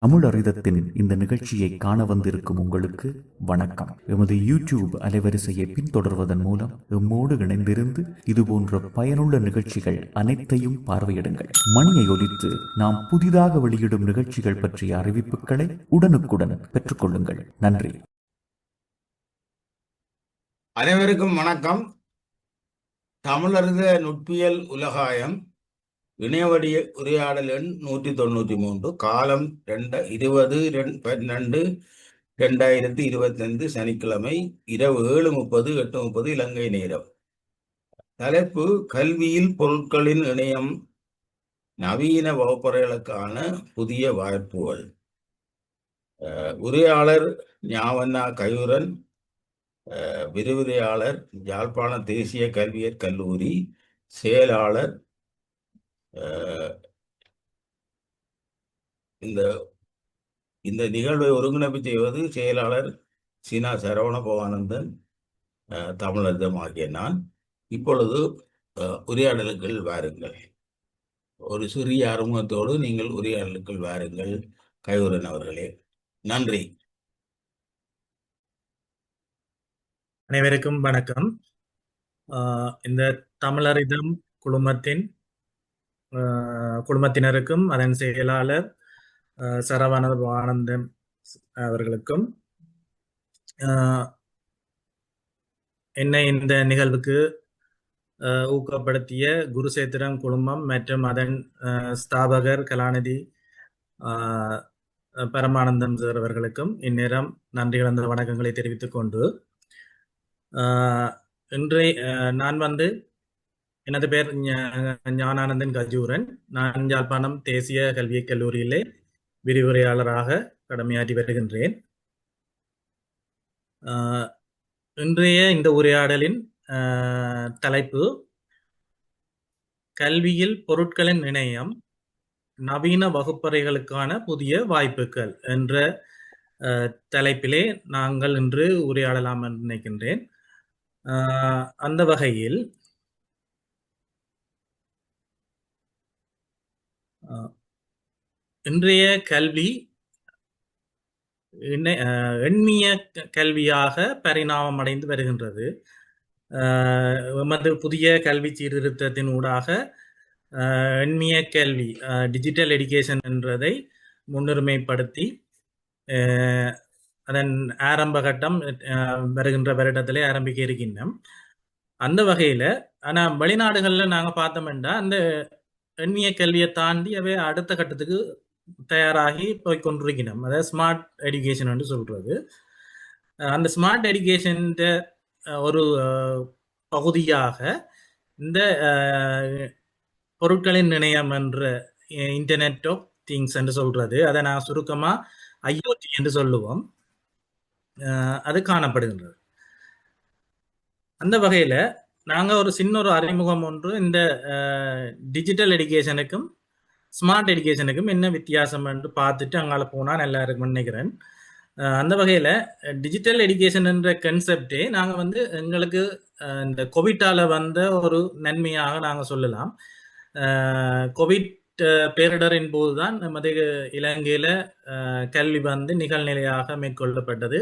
தமிழறிதத்தின் இந்த நிகழ்ச்சியை காண வந்திருக்கும் உங்களுக்கு வணக்கம். எமது யூடியூப் அலைவரிசையை பின்தொடர்வதன் மூலம் எம்மோடு இணைந்திருந்து இதுபோன்ற பயனுள்ள நிகழ்ச்சிகள் அனைத்தையும் பார்வையிடுங்கள். மணியை ஒலித்து நாம் புதிதாக வெளியிடும் நிகழ்ச்சிகள் பற்றிய அறிவிப்புகளை உடனுக்குடன் பெற்றுக்கொள்ளுங்கள். நன்றி. அனைவருக்கும் வணக்கம். தமிழறித நுட்பியல் உலகாயம் இணையவழி உரையாடல் எண் 193, காலம் 20/12/2025 சனிக்கிழமை இரவு 7:30 8:30 இலங்கை நேரம். தலைப்பு: கல்வியில் பொருட்களின் இணையம், நவீன வகுப்பறைகளுக்கான புதிய வாய்ப்புகள். உரையாளர் ஞாவண்ணா கயூரன், விரிவுரையாளர் யாழ்ப்பாண தேசிய கல்வியற் கல்லூரி செயலாளர். இந்த நிகழ்வை ஒருங்கிணைப்பு செய்வது செயலாளர் சீனா சரவண பவானந்தன், தமிழர்தம் ஆகிய நான். இப்பொழுது உரையாடலுக்குள் வாருங்கள். ஒரு சிறிய அறிமுகத்தோடு நீங்கள் உரையாடலுக்குள் வாருங்கள் கையூரன் அவர்களே. நன்றி. அனைவருக்கும் வணக்கம். இந்த தமிழறிதம் குழுமத்தினருக்கும் அதன் செயலாளர் சரவண ஆனந்தம் அவர்களுக்கும் என்னை இந்த நிகழ்வுக்கு ஊக்கப்படுத்திய குருசேத்திரம் குழுமம் மற்றும் அதன் ஸ்தாபகர் கலாநிதி பரமானந்தம் சார் அவர்களுக்கும் இந்நேரம் நன்றி கலந்த வணக்கங்களை தெரிவித்துக் கொண்டு, நான் எனது பேர் ஞானானந்தன் கஜூரன். நான் யாழ்ப்பாணம் தேசிய கல்வியற் கல்லூரியிலே விரிவுரையாளராக கடமையாற்றி வருகின்றேன். இன்றைய இந்த உரையாடலின் தலைப்பு: கல்வியில் பொருட்களின் இணையம், நவீன வகுப்பறைகளுக்கான புதிய வாய்ப்புகள் என்ற தலைப்பிலே நாங்கள் இன்று உரையாடலாம் என்று நினைக்கின்றேன். அந்த வகையில் இன்றைய கல்வி எண்ணிய கல்வியாக பரிணாமம் அடைந்து வருகின்றது. எமது புதிய கல்வி சீர்திருத்தத்தின் ஊடாக எண்ணிய கல்வி, டிஜிட்டல் எஜுகேஷன் என்றதை முன்னுரிமைப்படுத்தி அதன் ஆரம்ப கட்டம் வருகின்ற வருடத்திலே ஆரம்பிக்க இருக்கின்றோம். அந்த வகையில் ஆனால் வெளிநாடுகளில் நாங்கள் பார்த்தோம்னா அந்த எண்ணிய கல்வியை தாண்டி அவை அடுத்த கட்டத்துக்கு தயாராகி போய்கொண்டிருக்கணும். அதாவது ஸ்மார்ட் எஜுகேஷன் என்று சொல்றது. அந்த ஸ்மார்ட் எஜுகேஷன் ஒரு பகுதியாக இந்த பொருட்களின் இணையம் என்ற இன்டர்நெட் ஆஃப் திங்ஸ் என்று சொல்றது, அதை நான் சுருக்கமா IoT என்று சொல்லுவோம், அது காணப்படுகின்றது. அந்த வகையில நாங்க ஒரு சின்ன அறிமுகம் ஒன்று இந்த டிஜிட்டல் எஜுகேஷனுக்கும் ஸ்மார்ட் எஜுகேஷனுக்கும் என்ன வித்தியாசம் என்று பார்த்துட்டு அங்கால போனால் நல்லா இருக்கும்னு நினைக்கிறேன். அந்த வகையில் டிஜிட்டல் எஜுகேஷன் என்ற கன்செப்டே நாங்கள் எங்களுக்கு இந்த கோவிட்டால் வந்த ஒரு நன்மையாக நாங்கள் சொல்லலாம். கோவிட் பேரிடரின் போது தான் நமது இலங்கையில் கல்வி நிகழ்நிலையாக மேற்கொள்ளப்பட்டது.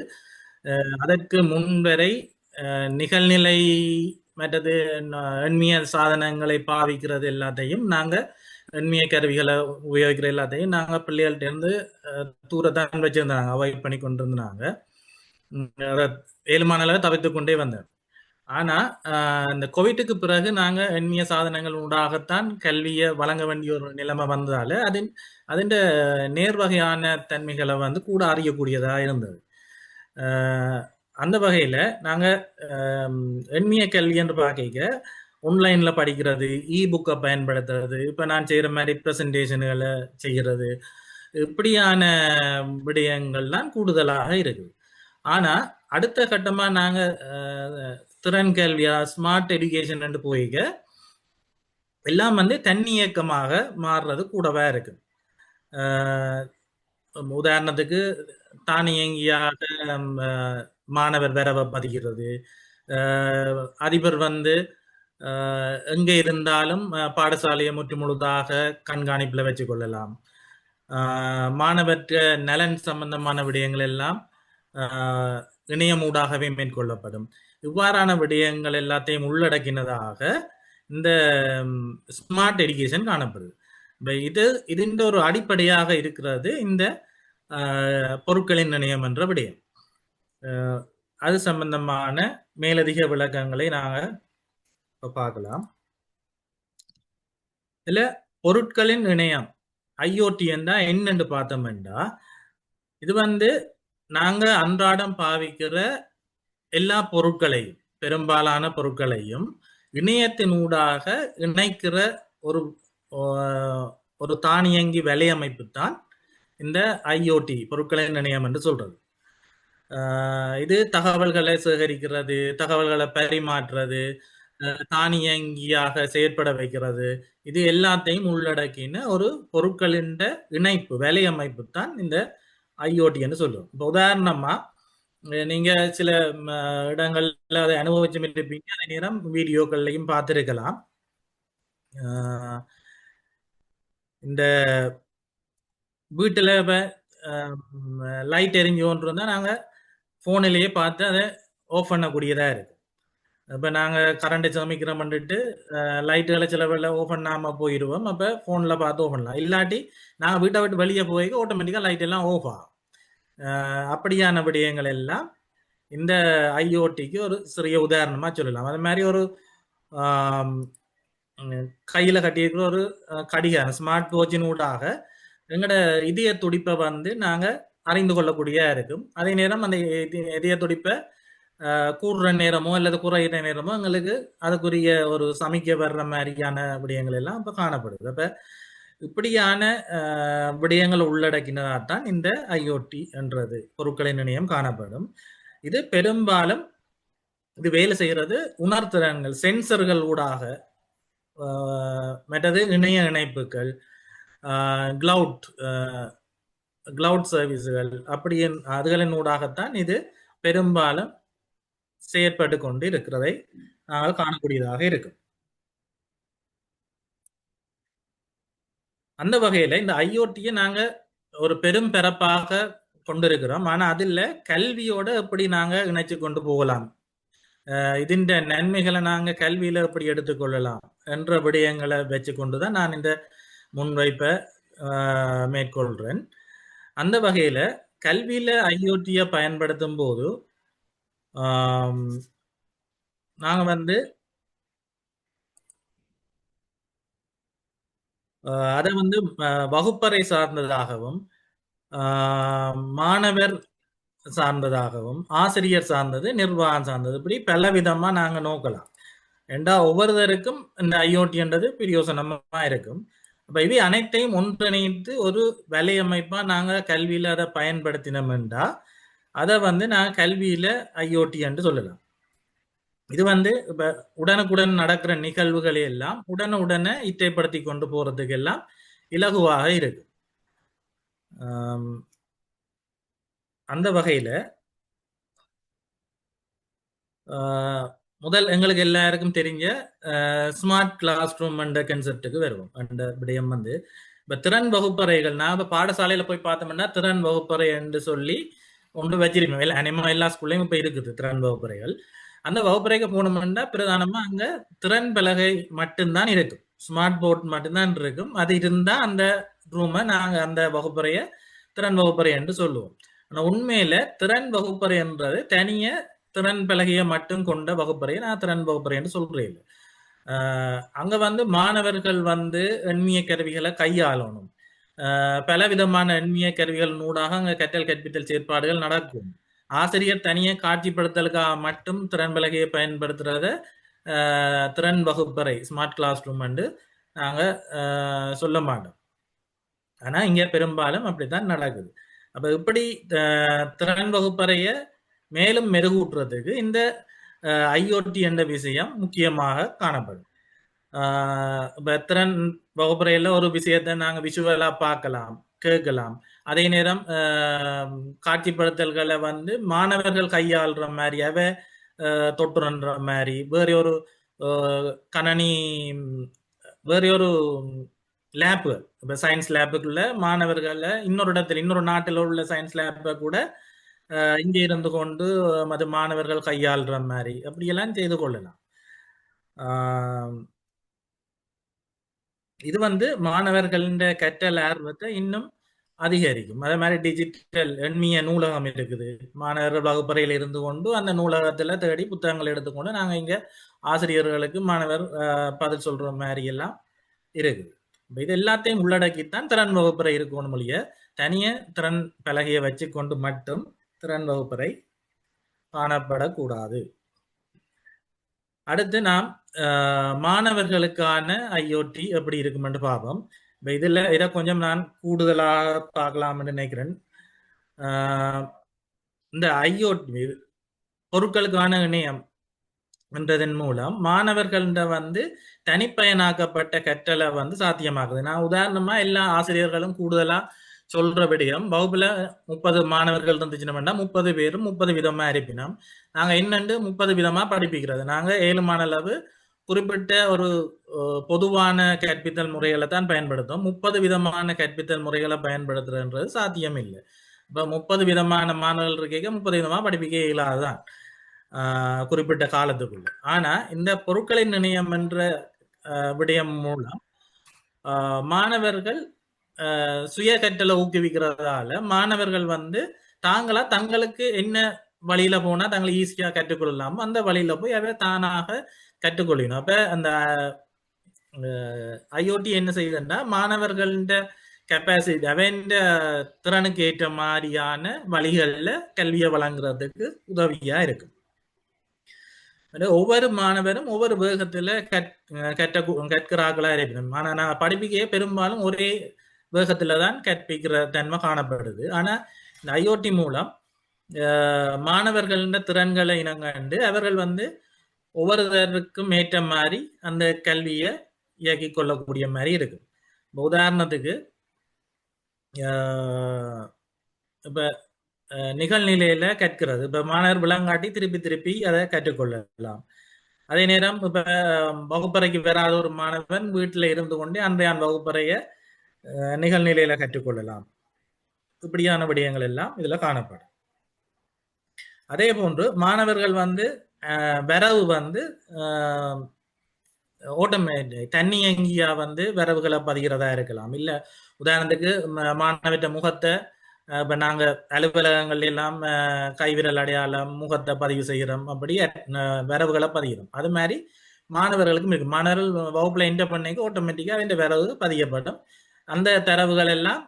அதற்கு முன்வரை நிகழ்நிலை மற்றது எண்ணிய சாதனங்களை பாவிக்கிறது எல்லாத்தையும் நாங்கள் எண்ணிய கருவிகளை உபயோகிக்கிற எல்லாத்தையும் நாங்கள் பிள்ளைகள்கிட்ட இருந்து தூரத்தான் வச்சிருந்தாங்க, அவாய்ட் பண்ணி கொண்டு இருந்தாங்க. ஏழுமானளவு தவிர்த்து கொண்டே வந்தோம். ஆனால் இந்த கோவிட்டுக்கு பிறகு நாங்கள் எண்ணிய சாதனங்கள் ஊடாகத்தான் கல்வியை வழங்க வேண்டிய ஒரு நிலைமை வந்ததால் அதன் நேர்வகையான தன்மைகளை கூட அறியக்கூடியதாக இருந்தது. அந்த வகையில் நாங்கள் எண்ணிய கல்வி என்று பார்க்க ஆன்லைன்ல படிக்கிறது, புக்கை பயன்படுத்துறது, இப்போ நான் செய்கிற மாதிரி ப்ரெசன்டேஷன்களை செய்கிறது, இப்படியான விடயங்கள்லாம் கூடுதலாக இருக்குது. ஆனால் அடுத்த கட்டமாக நாங்கள் திறன் கல்வியா ஸ்மார்ட் எஜுகேஷன் என்று போய்க்க எல்லாம் தன்னியக்கமாக மாறுறது கூடவா இருக்கு. உதாரணத்துக்கு தானியங்கியாக மாணவர் வரவை பதிகிறது, அதிபர் எங்கே இருந்தாலும் பாடசாலையை முற்று முழுதாக கண்காணிப்பில் வச்சு கொள்ளலாம். மாணவற்ற நலன் சம்பந்தமான விடயங்கள் எல்லாம் இணையமூடாகவே மேற்கொள்ளப்படும். இவ்வாறான விடயங்கள் எல்லாத்தையும் உள்ளடக்கினதாக இந்த ஸ்மார்ட் எஜுகேஷன் காணப்படுது. இதுன்ற ஒரு அடிப்படையாக இருக்கிறது இந்த பொருட்களின் இணையம் என்ற விடயம். அது சம்பந்தமான மேலதிக விளக்கங்களை நாங்கள் பார்க்கலாம். இதுல பொருட்களின் இணையம் ஐஓடி என்றா என்னென்று பார்த்தோம்னா, இது நாங்க அன்றாடம் பாவிக்கிற எல்லா பொருட்களையும், பெரும்பாலான பொருட்களையும் இணையத்தினூடாக இணைக்கிற ஒரு ஒரு தானியங்கி வலையமைப்பு தான் இந்த ஐஓடி பொருட்களின் இணையம் என்று சொல்றது. இது தகவல்களை சேகரிக்கிறது, தகவல்களை பரிமாற்றுறது, தானியங்கியாக செயற்பட வைக்கிறது, இது எல்லாத்தையும் உள்ளடக்கின ஒரு பொருட்களின் இணைப்பு வலையமைப்பு தான் இந்த ஐஓடி என்று சொல்லுவோம். இப்போ உதாரணமா நீங்க சில இடங்கள்ல அதை அனுபவிச்சு இருப்பீங்க, அதே நேரம் வீடியோக்கள்லையும் பார்த்திருக்கலாம். இந்த வீட்டுல லைட் எரிஞ்சோன்னு இருந்தா நாங்க போனிலேயே பார்த்து அதை ஆஃப் பண்ணக்கூடியதா இருக்கு. இப்போ நாங்கள் கரண்ட்டை சமைக்கிறோம் பண்ணிட்டு லைட்டுகளை சில வேலை ஓஃப் பண்ணாமல் போயிடுவோம். அப்போ ஃபோனில் பார்த்து ஓஃப் பண்ணலாம். இல்லாட்டி நாங்கள் வீட்டை விட்டு வெளியே போய் ஆட்டோமேட்டிக்காக லைட் எல்லாம் ஆஃப் ஆகும். அப்படியான விடயங்கள் எல்லாம் இந்த ஐஓடிக்கு ஒரு சிறிய உதாரணமாக சொல்லலாம். அது மாதிரி ஒரு கையில் கட்டியிருக்கிற ஒரு கடிகாரம் ஸ்மார்ட் வாட்சின் ஊடாக எங்களோட இதய துடிப்பை நாங்கள் அறிந்து கொள்ளக்கூடியதாக இருக்கும். அதே நேரம் அந்த இதய துடிப்பை கூடுற நேரமோ அல்லது குறையிற நேரமோ எங்களுக்கு அதுக்குரிய ஒரு சமைக்க வர்ற மாதிரியான விடயங்கள் எல்லாம் இப்போ காணப்படுது. அப்போ இப்படியான விடயங்கள் உள்ளடக்கினதான் இந்த ஐஓடி என்றது பொருட்களின் இணையம் காணப்படும். இது பெரும்பாலும் இது வேலை செய்கிறது உணர்திறன்கள், சென்சர்கள் ஊடாக, மற்றது இணைய இணைப்புகள், கிளவுட் சர்வீஸுகள், அப்படி அதுகளின் ஊடாகத்தான் இது பெரும்பாலும் செயற்பட்டு கொண்டு இருக்கிறதை நாங்கள் காணக்கூடியதாக இருக்கும். அந்த வகையில இந்த ஐஓடியை நாங்க ஒரு பெரும் பரப்பாக கொண்டிருக்கிறோம். ஆனா அதில் கல்வியோட எப்படி நாங்க இணைச்சு கொண்டு போகலாம், இதன் நன்மைகளை நாங்க கல்வியில எப்படி எடுத்துக்கொள்ளலாம் என்ற விடயங்களை வச்சு கொண்டுதான் நான் இந்த முன்வைப்பை மேற்கொள்றேன். அந்த வகையில கல்வியில ஐஓடியை பயன்படுத்தும் போது நாங்க அதை வகுப்பறை சார்ந்ததாகவும், மாணவர் சார்ந்ததாகவும், ஆசிரியர் சார்ந்தது, நிர்வாகம் சார்ந்தது, இப்படி பல விதமா நாங்க நோக்கலாம். ஏண்டா ஒவ்வொருத்தருக்கும் இந்த ஐஓடி என்றது பிரயோசனமா இருக்கும். அப்ப இவை அனைத்தையும் ஒன்றிணைத்து ஒரு வலையமைப்பா நாங்க கல்வியில அதை பயன்படுத்தினோம்டா அதை நாங்க கல்வியில ஐஓடி என்று சொல்லலாம். இது இப்ப உடனுக்குடன் நடக்கிற நிகழ்வுகளை எல்லாம் உடனுடனே இத்தைப்படுத்தி கொண்டு போறதுக்கு எல்லாம் இலகுவாக இருக்கு. அந்த வகையில முதல் எங்களுக்கு எல்லாருக்கும் தெரிஞ்ச ஸ்மார்ட் கிளாஸ் ரூம் என்ற கன்செப்டுக்கு வருவோம். அந்த விடயம் இப்ப திறன் வகுப்பறைகள், நான் இப்ப பாடசாலையில போய் பார்த்தோம்னா திறன் வகுப்பறை என்று சொல்லி ஒன்று வச்சிருக்கோம். அனிமா எல்லா ஸ்கூல்லையும் இப்ப இருக்குது திறன் வகுப்பறைகள். அந்த வகுப்பறைக்கு போனோம்னா பிரதானமா அங்க திறன் பலகை மட்டும்தான் இருக்கும், ஸ்மார்ட் போர்ட் மட்டும்தான் இருக்கும். அது இருந்தா அந்த ரூமை நாங்க அந்த வகுப்பறைய திறன் வகுப்பறை என்று சொல்லுவோம். ஆனா உண்மையில திறன் வகுப்பறை என்றது தனிய திறன் பலகையை மட்டும் கொண்ட வகுப்பறையை நான் திறன் வகுப்பறை என்று சொல்றேன். அங்க மாணவர்கள் எண்ணிய கருவிகளை கையாளணும். பல விதமான எண்ணிய கருவிகள் ஊடாக அங்க கற்றல் கற்பித்தல் செயற்பாடுகள் நடக்கும். ஆசிரியர் தனியே காட்சிப்படுத்தலுக்காக மட்டும் திறன் பலகையை பயன்படுத்துறத திறன் வகுப்பறை ஸ்மார்ட் கிளாஸ் ரூம் என்று நாங்க சொல்ல மாட்டோம். ஆனா இங்க பெரும்பாலும் அப்படித்தான் நடக்குது. அப்ப இப்படி திறன் வகுப்பறைய மேலும் மெருகூட்டுறதுக்கு இந்த ஐஓடி என்ற விஷயம் முக்கியமாக காணப்படும். இப்ப திறன் வகுப்பறையில ஒரு விஷயத்தை நாங்க விஷுவலா பார்க்கலாம், கேட்கலாம். அதே நேரம் காட்சிப்படுத்தல்களை மாணவர்கள் கையாளுற மாதிரி, தொட்டுற மாதிரி, வேற ஒரு கணனி, வேற ஒரு லேப்பு, இப்போ சயின்ஸ் லேப்புக்குள்ள மாணவர்களை இன்னொரு இடத்துல இன்னொரு நாட்டில் உள்ள சயின்ஸ் லேப்பை கூட இங்கே இருந்து கொண்டு அது மாணவர்கள் கையாளுற மாதிரி அப்படியெல்லாம் செய்து கொள்ளலாம். இது வந்து மாணவர்களின் கற்றல் ஆர்வத்தை இன்னும் அதிகரிக்கும். அதே மாதிரி டிஜிட்டல் எண்மிய நூலகம் இருக்குது. மாணவர்கள் வகுப்பறையில் இருந்து கொண்டு அந்த நூலகத்தில் தேடி புத்தகங்கள் எடுத்துக்கொண்டு நாங்கள் இங்கே ஆசிரியர்களுக்கு மாணவர் பதில் சொல்ற மாதிரி எல்லாம் இருக்குது. இது எல்லாத்தையும் உள்ளடக்கித்தான் திறன் வகுப்பறை இருக்கணும் மொழிய தனிய திறன் பலகையை வச்சு கொண்டு மட்டும் திறன் வகுப்பறை காணப்படக்கூடாது. அடுத்து நாம் மாணவர்களுக்கான ஐஓடி எப்படி இருக்குமென்று பார்ப்போம். இப்போ இதை கொஞ்சம் நான் கூடுதலாக பார்க்கலாம்னு நினைக்கிறேன். இந்த ஐஓடி பொருட்களுக்கான இணையம் என்றதன் மூலம் மாணவர்கள்ட வந்து தனிப்பயனாக்கப்பட்ட கற்றலை வந்து சாத்தியமாக்குது. நான் உதாரணமா எல்லா ஆசிரியர்களும் கூடுதலா சொல்ற விடயம், வகுப்புல 30 மாணவர்கள் இருந்துச்சுன்னா 30 பேரும் 30 விதமா இருப்பினோம். நாங்க என்னண்டு 30 விதமா படிப்பிக்கிறது. நாங்க 7 மாணளவு குறிப்பிட்ட ஒரு பொதுவான கற்பித்தல் முறைகளை தான் பயன்படுத்தும். 30 விதமான கற்பித்தல் முறைகளை பயன்படுத்துறதுன்றது சாத்தியம் இல்லை. இப்ப 30 விதமான மாணவர்கள் இருக்க 30 விதமா படிப்பிக்க இயலாதுதான் குறிப்பிட்ட காலத்துக்குள்ள. ஆனா இந்த பொருட்களின் இணையம் என்ற விடயம் மூலம் மாணவர்கள் சுய கற்றலை ஊக்குவிக்கிறதால மாணவர்கள் வந்து தாங்களா தங்களுக்கு என்ன வழியில போனா தங்களை ஈஸியா கற்றுக்கொள்ளலாமோ அந்த வழியில போய் அதை தானாக கற்றுக்கொள்ளணும். அப்ப அந்த ஐஓடி என்ன செய்யுதுன்னா மாணவர்கள்ட கெப்பாசிட்டி அவன் திறனுக்கு ஏற்ற மாதிரியான வழிகளில் கல்வியை வழங்குறதுக்கு உதவியா இருக்கு. ஒவ்வொரு மாணவரும் ஒவ்வொரு வேகத்துல கற்கிறார்களா இருக்கணும். ஆனா நான் படிப்பிக்கையே பெரும்பாலும் ஒரே வேகத்துல தான் கற்பிக்கிற தன்மை காணப்படுது. ஆனா இந்த ஐஓடி மூலம் மாணவர்களின் திறன்களை இனங்கண்டு அவர்கள் வந்து ஒவ்வொருத்தருக்கும் ஏற்ற மாதிரி அந்த கல்வியை இயக்கி கொள்ளக்கூடிய மாதிரி இருக்கு. உதாரணத்துக்கு இப்ப நிகழ்நிலையில கற்கிறது. இப்ப மாணவர் விளங்காட்டி திருப்பி திருப்பி அதை கற்றுக்கொள்ளலாம். அதே நேரம் இப்ப வகுப்பறைக்கு வராத ஒரு மாணவன் வீட்டில் இருந்து கொண்டே அன்றைய வகுப்பறைய நிகழ்நிலையில கற்றுக்கொள்ளலாம். இப்படியான விடயங்கள் எல்லாம் இதுல காணப்படும். அதே போன்று மாணவர்கள் வந்து வரவு வந்து ஆட்டோமேட்டிக் தன்னியங்கியா வந்து வரவுகளை பதிகிறதா இருக்கலாம். இல்ல உதாரணத்துக்கு மாணவற்ற முகத்தை இப்ப நாங்க அலுவலகங்கள் எல்லாம் கைவிரல் அடையாளம் முகத்தை பதிவு செய்கிறோம், அப்படி வரவுகளை பதிகிறோம். அது மாதிரி மாணவர்களுக்கும் இருக்கு. மாணவர்கள் வகுப்புல என்டர் பண்ணிக்க ஆட்டோமேட்டிக்கா அந்த வரவு பதியப்படும். அந்த தரவுகள் எல்லாம்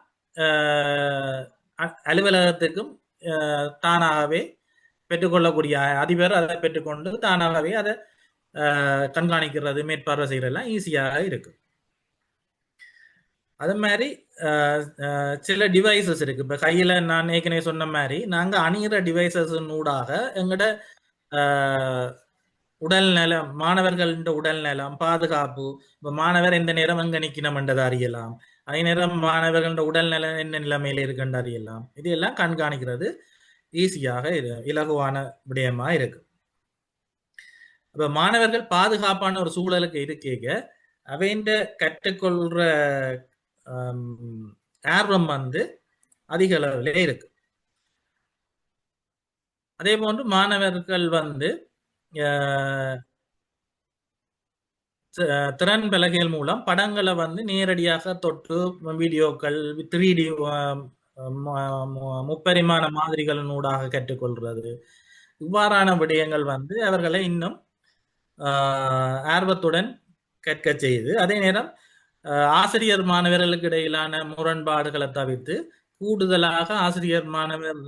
அலுவலகத்துக்கும் தானாகவே பெற்றுக்கொள்ளக்கூடிய அதிபர் அதை பெற்றுக்கொண்டு தானாகவே அதை கண்காணிக்கிறது மேற்பார்வை செய்யறதெல்லாம் ஈஸியாக இருக்கு. அது மாதிரி சில டிவைசஸ் இருக்கு. இப்ப கையில நான் ஏற்கனவே சொன்ன மாதிரி நாங்க அணிகிற டிவைசஸ் ஊடாக எங்கட உடல் நலம் மாணவர்களின் உடல் நலம் பாதுகாப்பு, இப்ப மாணவர் எந்த நேரம் எங்க நிக்கணும் என்றதை அறியலாம். அதே நேரம் மாணவர்களோட உடல் நலம் என்ன நிலைமையில இருக்குன்னு அறியலாம். இது எல்லாம் கண்காணிக்கிறது ஈஸியாக இலகுவான விடயமா இருக்கு. அப்ப மாணவர்கள் பாதுகாப்பான ஒரு சூழலுக்கு இருக்கேக அவைண்ட கற்றுக்கொள்ற ஆர்வம் வந்து அதிக அளவிலே இருக்கு. அதே போன்று மாணவர்கள் வந்து திறன் பலகைகள் மூலம் படங்களை வந்து நேரடியாக தொட்டு வீடியோக்கள் 3D முப்பரிமாண மாதிரிகளின் ஊடாக கற்றுக்கொள்றது, இவ்வாறான விடயங்கள் வந்து அவர்களை இன்னும் ஆர்வத்துடன் கற்க செய்து, அதே நேரம் ஆசிரியர் மாணவர்களுக்கு இடையிலான முரண்பாடுகளை தவிர்த்து கூடுதலாக ஆசிரியர் மாணவர்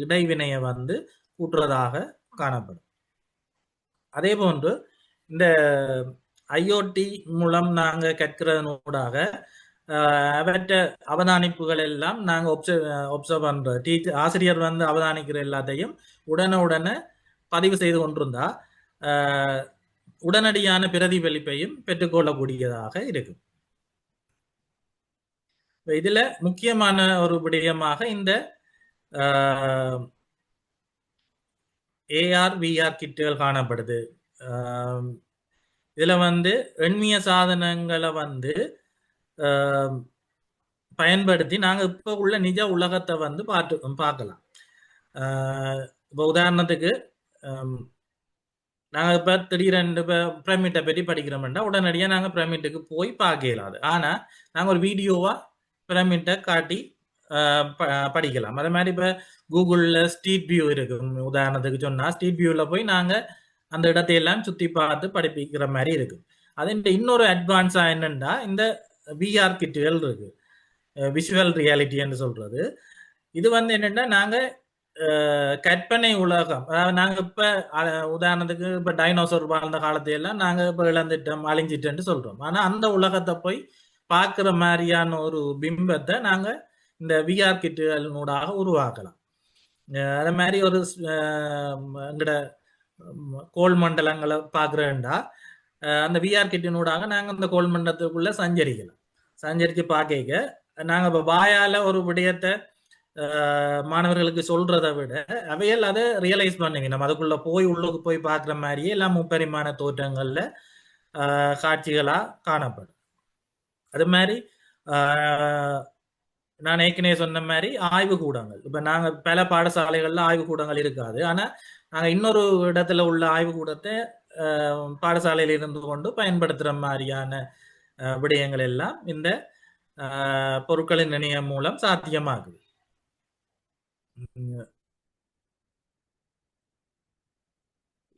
இடைவினையை வந்து கூட்டுறதாக காணப்படும். அதே போன்று இந்த ஐஓடி மூலம் நாங்க கற்கிறதனூடாக அவற்ற அவதானிப்புகள் எல்லாம் நாங்க ஒப்சர்வ் பண்ற ஆசிரியர் வந்து அவதானிக்கிற எல்லாத்தையும் உடனே பதிவு செய்து கொண்டிருந்தா உடனடியான பிரதிபலிப்பையும் பெற்றுக்கொள்ளக்கூடியதாக இருக்கு. இதுல முக்கியமான ஒரு விடயமாக இந்த ஏஆர் விஆர் கிட்டுகள் காணப்படுது. இதுல வந்து எண்மிய சாதனங்களை வந்து பயன்படுத்தி நாங்கள் இப்போ உள்ள நிஜ உலகத்தை வந்து பார்க்கலாம். இப்போ உதாரணத்துக்கு நாங்கள் இப்போ திடீரென்று இப்போ பிரமிட்டை பற்றி படிக்கிறோம்னா உடனடியாக நாங்கள் பிரமிட்டுக்கு போய் பார்க்க இயலாது. ஆனால் நாங்கள் ஒரு வீடியோவாக பிரமிட்டை காட்டி படிக்கலாம். அதே மாதிரி இப்போ கூகுளில் ஸ்ட்ரீட் வியூ இருக்கு. உதாரணத்துக்கு சொன்னால் ஸ்ட்ரீட் வியூவில் போய் நாங்கள் அந்த இடத்தையெல்லாம் சுற்றி பார்த்து படிப்பிக்கிற மாதிரி இருக்கு. அது இன்னொரு அட்வான்ஸாக என்னென்னா இந்த விஆர் கிட்டுகள் இருக்கு, விஷுவல் ரியாலிட்டின்னு சொல்றது. இது வந்து என்னென்னா நாங்கள் கற்பனை உலகம், அதாவது நாங்கள் இப்போ உதாரணத்துக்கு இப்போ டைனோசர் வாழ்ந்த காலத்தையெல்லாம் நாங்கள் இப்போ இழந்துட்டோம் அழிஞ்சிட்டோன்னு சொல்கிறோம். ஆனால் அந்த உலகத்தை போய் பார்க்குற மாதிரியான ஒரு பிம்பத்தை நாங்கள் இந்த விஆர் கிட்டுகளினூடாக உருவாக்கலாம். அதே மாதிரி ஒரு எங்கட கோள் மண்டலங்களை பார்க்குறேன்டா அந்த விஆர் கிட்டினூடாக நாங்கள் அந்த கோள் மண்டலத்துக்குள்ளே சஞ்சரிக்கலாம். சஞ்சரித்து பார்க்க நாங்கள் இப்போ வாயால் ஒரு விடயத்தை மாணவர்களுக்கு சொல்றதை விட அவையல் அதை ரியலைஸ் பண்ணுங்க. நம்ம அதுக்குள்ள போய் உள்ளுக்கு போய் பார்க்குற மாதிரியே எல்லாம் முப்பரிமாண தோற்றங்கள்ல காட்சிகளா காணப்படும். அது மாதிரி நான் ஏற்கனவே சொன்ன மாதிரி ஆய்வு கூடங்கள், இப்ப நாங்க பல பாடசாலைகள்ல ஆய்வு கூடங்கள் இருக்காது. ஆனா நாங்க இன்னொரு இடத்துல உள்ள ஆய்வு கூடத்தை பாடசாலையில இருந்து கொண்டு பயன்படுத்துற மாதிரியான விடயங்கள் எல்லாம் இந்த பொருட்களின் இணையம் மூலம் சாத்தியமாகுது.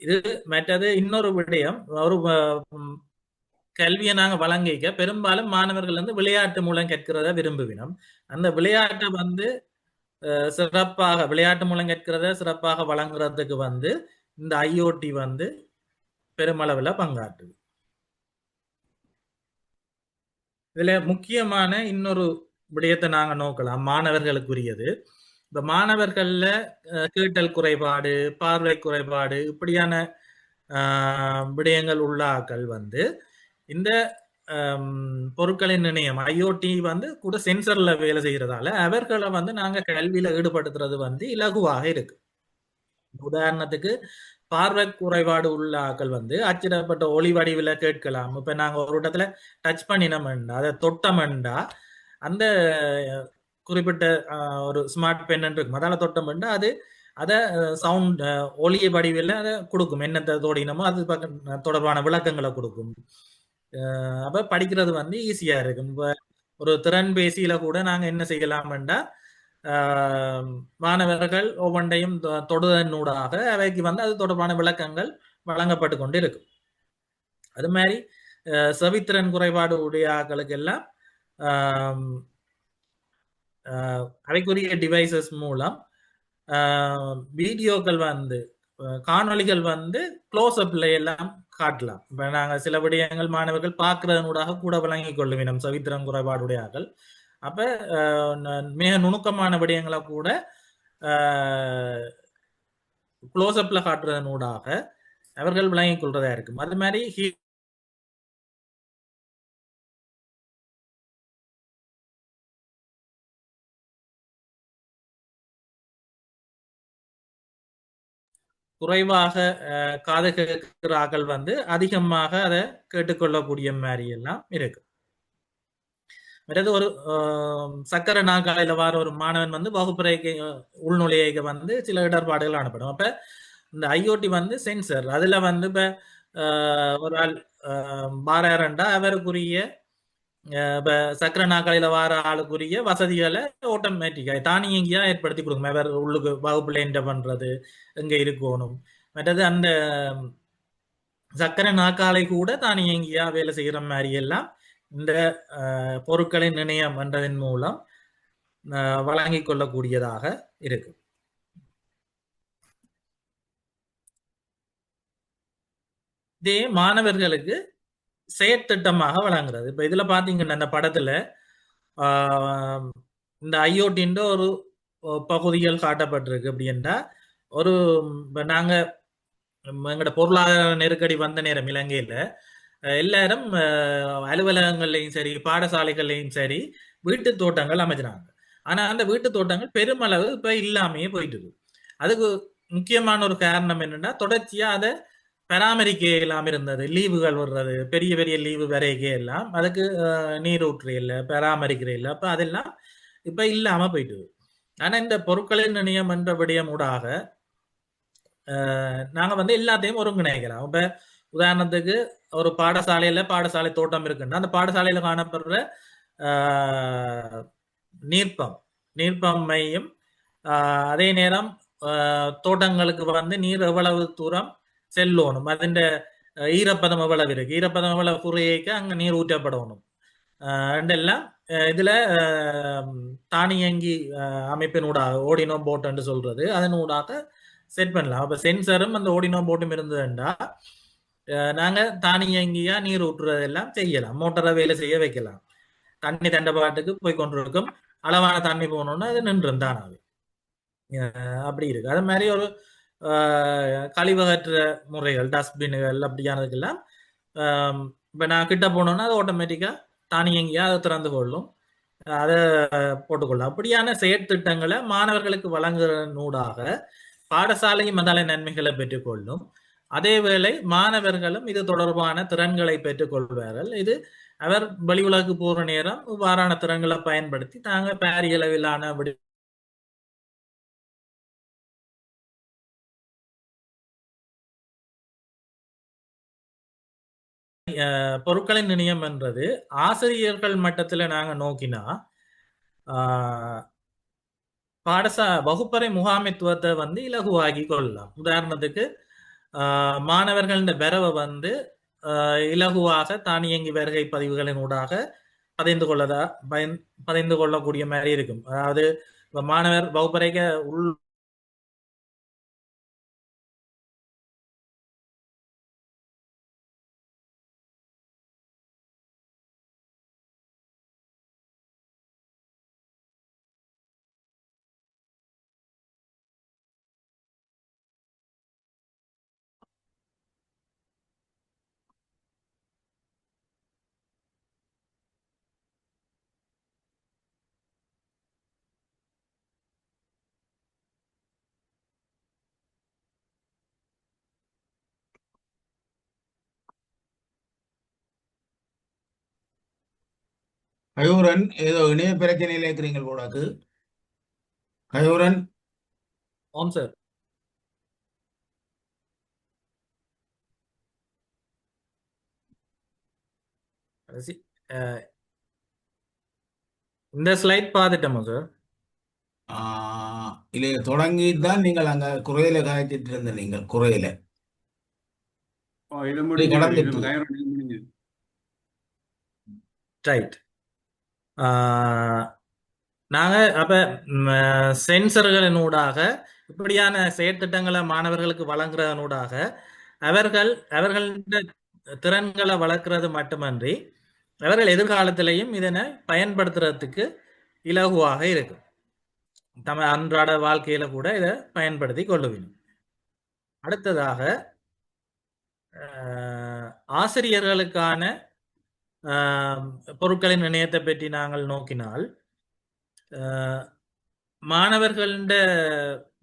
இது மற்றது இன்னொரு விடயம், ஒரு கல்வியை நாங்க வழங்கிக்க பெரும்பாலும் மாணவர்கள் வந்து விளையாட்டு மூலம் கற்கிறத விரும்புவினோம். அந்த விளையாட்டை வந்து சிறப்பாக விளையாட்டு மூலம் கற்கிறத சிறப்பாக வழங்குறதுக்கு வந்து இந்த ஐஓடி வந்து பெருமளவுல பங்காற்றுது. இதுல முக்கியமான இன்னொரு விடயத்தை நாங்க நோக்கலாம், மாணவர்களுக்குரியது. இப்ப மாணவர்கள்ல கேட்டல் குறைபாடு, பார்வை குறைபாடு, இப்படியான விடயங்கள் உள்ள ஆக்கள் வந்து இந்த பொருட்களின் இணையம் ஐஓடி வந்து கூட சென்சர்ல வேலை செய்யறதால அவர்களை வந்து நாங்க கல்வியில ஈடுபடுத்துறது வந்து இலகுவாக இருக்கு. உதாரணத்துக்கு பார்வை குறைபாடு உள்ள ஆக்கள் வந்து அச்சிடப்பட்ட ஒளி வடிவில் கேட்கலாம். இப்ப நாங்க ஒரு இடத்துல டச் பண்ணினோம்டா, அதை தொட்டோம்டா, அந்த குறிப்பிட்ட ஒரு ஸ்மார்ட் பென் இருக்கும், அதால தொட்டோம்டா அது அதை சவுண்ட் ஒளிய வடிவில் அதை கொடுக்கும். என்னத்தை தோடினமோ அது தொடர்பான விளக்கங்களை கொடுக்கும். அப்ப படிக்கிறது வந்து ஈஸியா இருக்கும். இப்ப ஒரு திறன் பேசியில கூட நாங்க என்ன செய்யலாம்டா, மாணவர்கள் ஒவ்வொன்றையும் தொடுதனூடாக அவைக்கு வந்து அது தொடர்பான விளக்கங்கள் வழங்கப்பட்டு கொண்டு இருக்கும். அது மாதிரி செவித்திறன் குறைபாடு உடைய ஆக்களுக்கு எல்லாம் அவைக்குரிய டிவைசஸ் மூலம் வீடியோக்கள் வந்து காணொலிகள் வந்து க்ளோஸ் அப்ல எல்லாம் காட்டலாம். இப்ப நாங்க சில விடயங்கள் மாணவர்கள் பார்க்கறதனூடாக கூட விளங்கிக் கொள்ளுவினம் செவித்திறன் குறைபாடுடையார்கள். அப்ப மிக நுணுக்கமான விடயங்களை கூட க்ளோஸ் அப்ல காட்டுறதனூடாக அவர்கள் விளங்கிக் கொள்றதா இருக்கும். அது மாதிரி குறைவாக காது கேட்கிற ஆக்கள் வந்து அதிகமாக அதை கேட்டுக்கொள்ளக்கூடிய மாதிரி எல்லாம் இருக்கு. மற்றது ஒரு சக்கர நாற்காலியில வார ஒரு மாணவன் வந்து வகுப்பறைக்கு உள்நுழைய வந்து சில இடர்பாடுகள் காணப்படும். அப்ப இந்த ஐஓடி வந்து சென்சர், அதுல வந்து இப்ப ஒரு ஆள் வாரண்டா அவருக்குரிய இப்ப சக்கர நாற்காலியில வார ஆளுக்குரிய வசதிகளை ஆட்டோமேட்டிக்கா தானியங்கியா ஏற்படுத்தி கொடுக்கும். அவர் உள்ளுக்கு வகுப்புல என்ன பண்றது, எங்க இருக்கணும், மற்றது அந்த சக்கர நாற்காலை கூட தானியங்கியா வேலை செய்யற மாதிரி எல்லாம் இந்த பொருட்களின் இணையம் என்றதன் மூலம் வழங்கிக் கொள்ளக்கூடியதாக இருக்கு. இதே மாணவர்களுக்கு செயற்திட்டமாக வழங்குறது. இப்ப இதுல பாத்தீங்கன்னா இந்த படத்துல இந்த ஐஓடின் ஒரு பகுதிகள் காட்டப்பட்டிருக்கு. அப்படின்னா ஒரு நாங்க எங்களோட பொருளாதார நெருக்கடி வந்த நேரம் இலங்கையில எல்லாரும் அலுவலகங்கள்லையும் சரி பாடசாலைகள்லையும் சரி வீட்டு தோட்டங்கள் அமைச்சினாங்க. ஆனா அந்த வீட்டு தோட்டங்கள் பெருமளவு இப்ப இல்லாமையே போயிட்டு இருக்கு. அதுக்கு முக்கியமான ஒரு காரணம் என்னன்னா தொடர்ச்சியா அதை பராமரிக்க எல்லாம் இருந்தது. லீவுகள் வர்றது, பெரிய பெரிய லீவு வரைக்க எல்லாம் அதுக்கு நீர் ஊற்று இல்லை, பராமரிக்கிற இல்லை. அப்ப அதெல்லாம் இப்ப இல்லாம போயிட்டு. ஆனா இந்த பொருட்களின் நிலையம் என்ற விடயம் ஊடாக நாங்க வந்து எல்லாத்தையும் ஒருங்கிணைக்கலாம். இப்ப உதாரணத்துக்கு ஒரு பாடசாலை தோட்டம் இருக்குன்னா அந்த பாடசாலையில காணப்படுற நீர்ப்பம்மையும் அதே நேரம் தோட்டங்களுக்கு வந்து நீர் எவ்வளவு தூரம் செல்லணும், அதிண்ட ஈரப்பதம் எவ்வளவு இருக்கு, ஈரப்பதம் எவ்வளவு குறையக்க அங்க நீர் ஊற்றப்படணும் எல்லாம் இதுல தானியங்கி அமைப்பினூடாக ஓடினோ போட் என்று சொல்றது அதனூடாக செட் பண்ணலாம். அப்ப சென்சரும் அந்த ஓடினோ போட்டும் இருந்ததுண்டா நாங்க தானியங்கியா நீர் ஊற்றுறதெல்லாம் செய்யலாம், மோட்டரை வேலை செய்ய வைக்கலாம். தண்ணி தண்டபாட்டுக்கு போய் கொண்டிருக்கும், அளவான தண்ணி போகணும்னா அது நின்றும் தானாவே. அப்படி இருக்கு. அது மாதிரி ஒரு கழிவகற்ற முறைகள், டஸ்ட்பின்கள் அப்படியானதுக்கெல்லாம் இப்ப நான் கிட்ட போனோம்னா அது ஆட்டோமேட்டிக்கா தானியங்கியா அதை திறந்து கொள்ளும், அதை போட்டுக்கொள்ளும். அப்படியான செயற்திட்டங்களை மாணவர்களுக்கு வழங்குறனூடாக பாடசாலையும் மதால நன்மைகளை பெற்றுக்கொள்ளும். அதேவேளை மாணவர்களும் இது தொடர்பான திறன்களை பெற்றுக்கொள்வார்கள். இது அவர் வெளி உலகு போற நேரம் இவ்வாறான திறன்களை பயன்படுத்தி தாங்க பாரிய அளவிலான பொருட்களின் நிலையம் என்றது ஆசிரியர்கள் மட்டத்துல நாங்க நோக்கினா வகுப்பறை முகாமைத்துவத்தை வந்து இலகுவாகி கொள்ளலாம். உதாரணத்துக்கு மாணவர்களின் வரவை வந்து இலகுவாக தானியங்கி வருகை பதிவுகளின் ஊடாக பதிந்து கொள்ளக்கூடிய மாதிரி இருக்கும். அதாவது மாணவர் வகுப்பறைக்கு உள் கயூரன் ஏதோ இணைய பிரச்சனையில் இருக்கிறீங்க போடாக்கு. கயூரன். ஆம் சார். இந்த ஸ்லைட் பார்த்துட்டோமா சார்? இல்லை, தொடங்கி தான் நீங்கள் அங்க குறையில காய்ச்சிட்டு இருந்த நீங்கள் குறையில கடந்துட்டு. ரைட். நாங்க அப்ப சென்சர்களினூடாக இப்படியான செயற்திட்டங்களை மாணவர்களுக்கு வழங்குறதனூடாக அவர்களுடைய திறன்களை வளர்க்கிறது மட்டுமன்றி அவர்கள் எதிர்காலத்திலையும் இதனை பயன்படுத்துறதுக்கு இலகுவாக இருக்கும். தம அன்றாட வாழ்க்கையில கூட இதை பயன்படுத்தி கொள்ளுவேன். அடுத்ததாக ஆசிரியர்களுக்கான பொருட்களின் இணையத்தை பற்றி நாங்கள் நோக்கினால் மாணவர்கள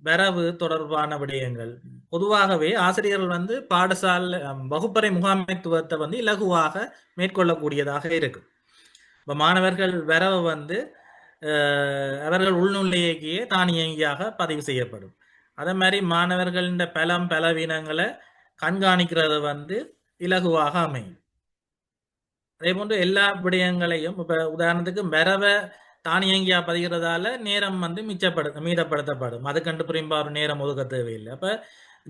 வரவு தொடர்பான விடயங்கள் பொதுவாகவே ஆசிரியர்கள் வந்து பாடசாலை வகுப்பறை முகாமைத்துவத்தை வந்து இலகுவாக மேற்கொள்ளக்கூடியதாக இருக்கு. இப்ப மாணவர்கள் வரவு வந்து அவர்கள் உள்நுழையே தானியங்கியாக பதிவு செய்யப்படும். அதே மாதிரி மாணவர்களின் பலவீனங்களை கண்காணிக்கிறது வந்து இலகுவாக அமையும். அதே போன்று எல்லா விடயங்களையும் இப்ப உதாரணத்துக்கு வரவை தானியங்கியா பதிகிறதால நேரம் வந்து மீதப்படுத்தப்படும். அதுக்கண்டு புரியும்பா ஒரு நேரம் ஒதுக்க தேவையில்லை. அப்ப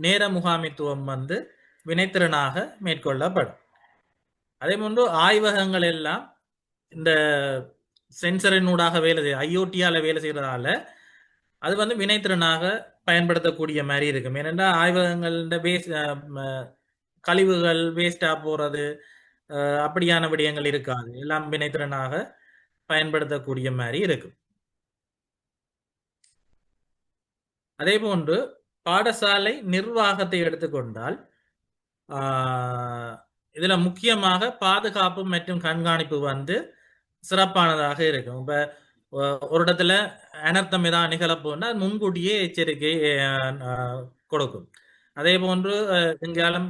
நேர முகாமித்துவம் வந்து வினைத்திறனாக மேற்கொள்ளப்படும். அதே போன்று ஆய்வகங்கள் எல்லாம் இந்த சென்சரினூடாக வேலை செய்ய ஐஓடியால வேலை செய்யறதால அது வந்து வினைத்திறனாக பயன்படுத்தக்கூடிய மாதிரி இருக்கும். ஏனென்றா ஆய்வகங்கள் கழிவுகள் வேஸ்டா போறது அப்படியான விடயங்கள் இருக்காது, எல்லாம் வினைத்திறனாக பயன்படுத்தக்கூடிய மாதிரி இருக்கும். அதே போன்று பாடசாலை நிர்வாகத்தை எடுத்துக்கொண்டால் இதுல முக்கியமாக பாதுகாப்பு மற்றும் கண்காணிப்பு வந்து சிறப்பானதாக இருக்கும். இப்ப ஒரு இடத்துல அனர்த்தம் ஏதாவது நிகழப்போனா முன்கூட்டியே எச்சரிக்கை கொடுக்கும். அதே போன்று எங்காலும்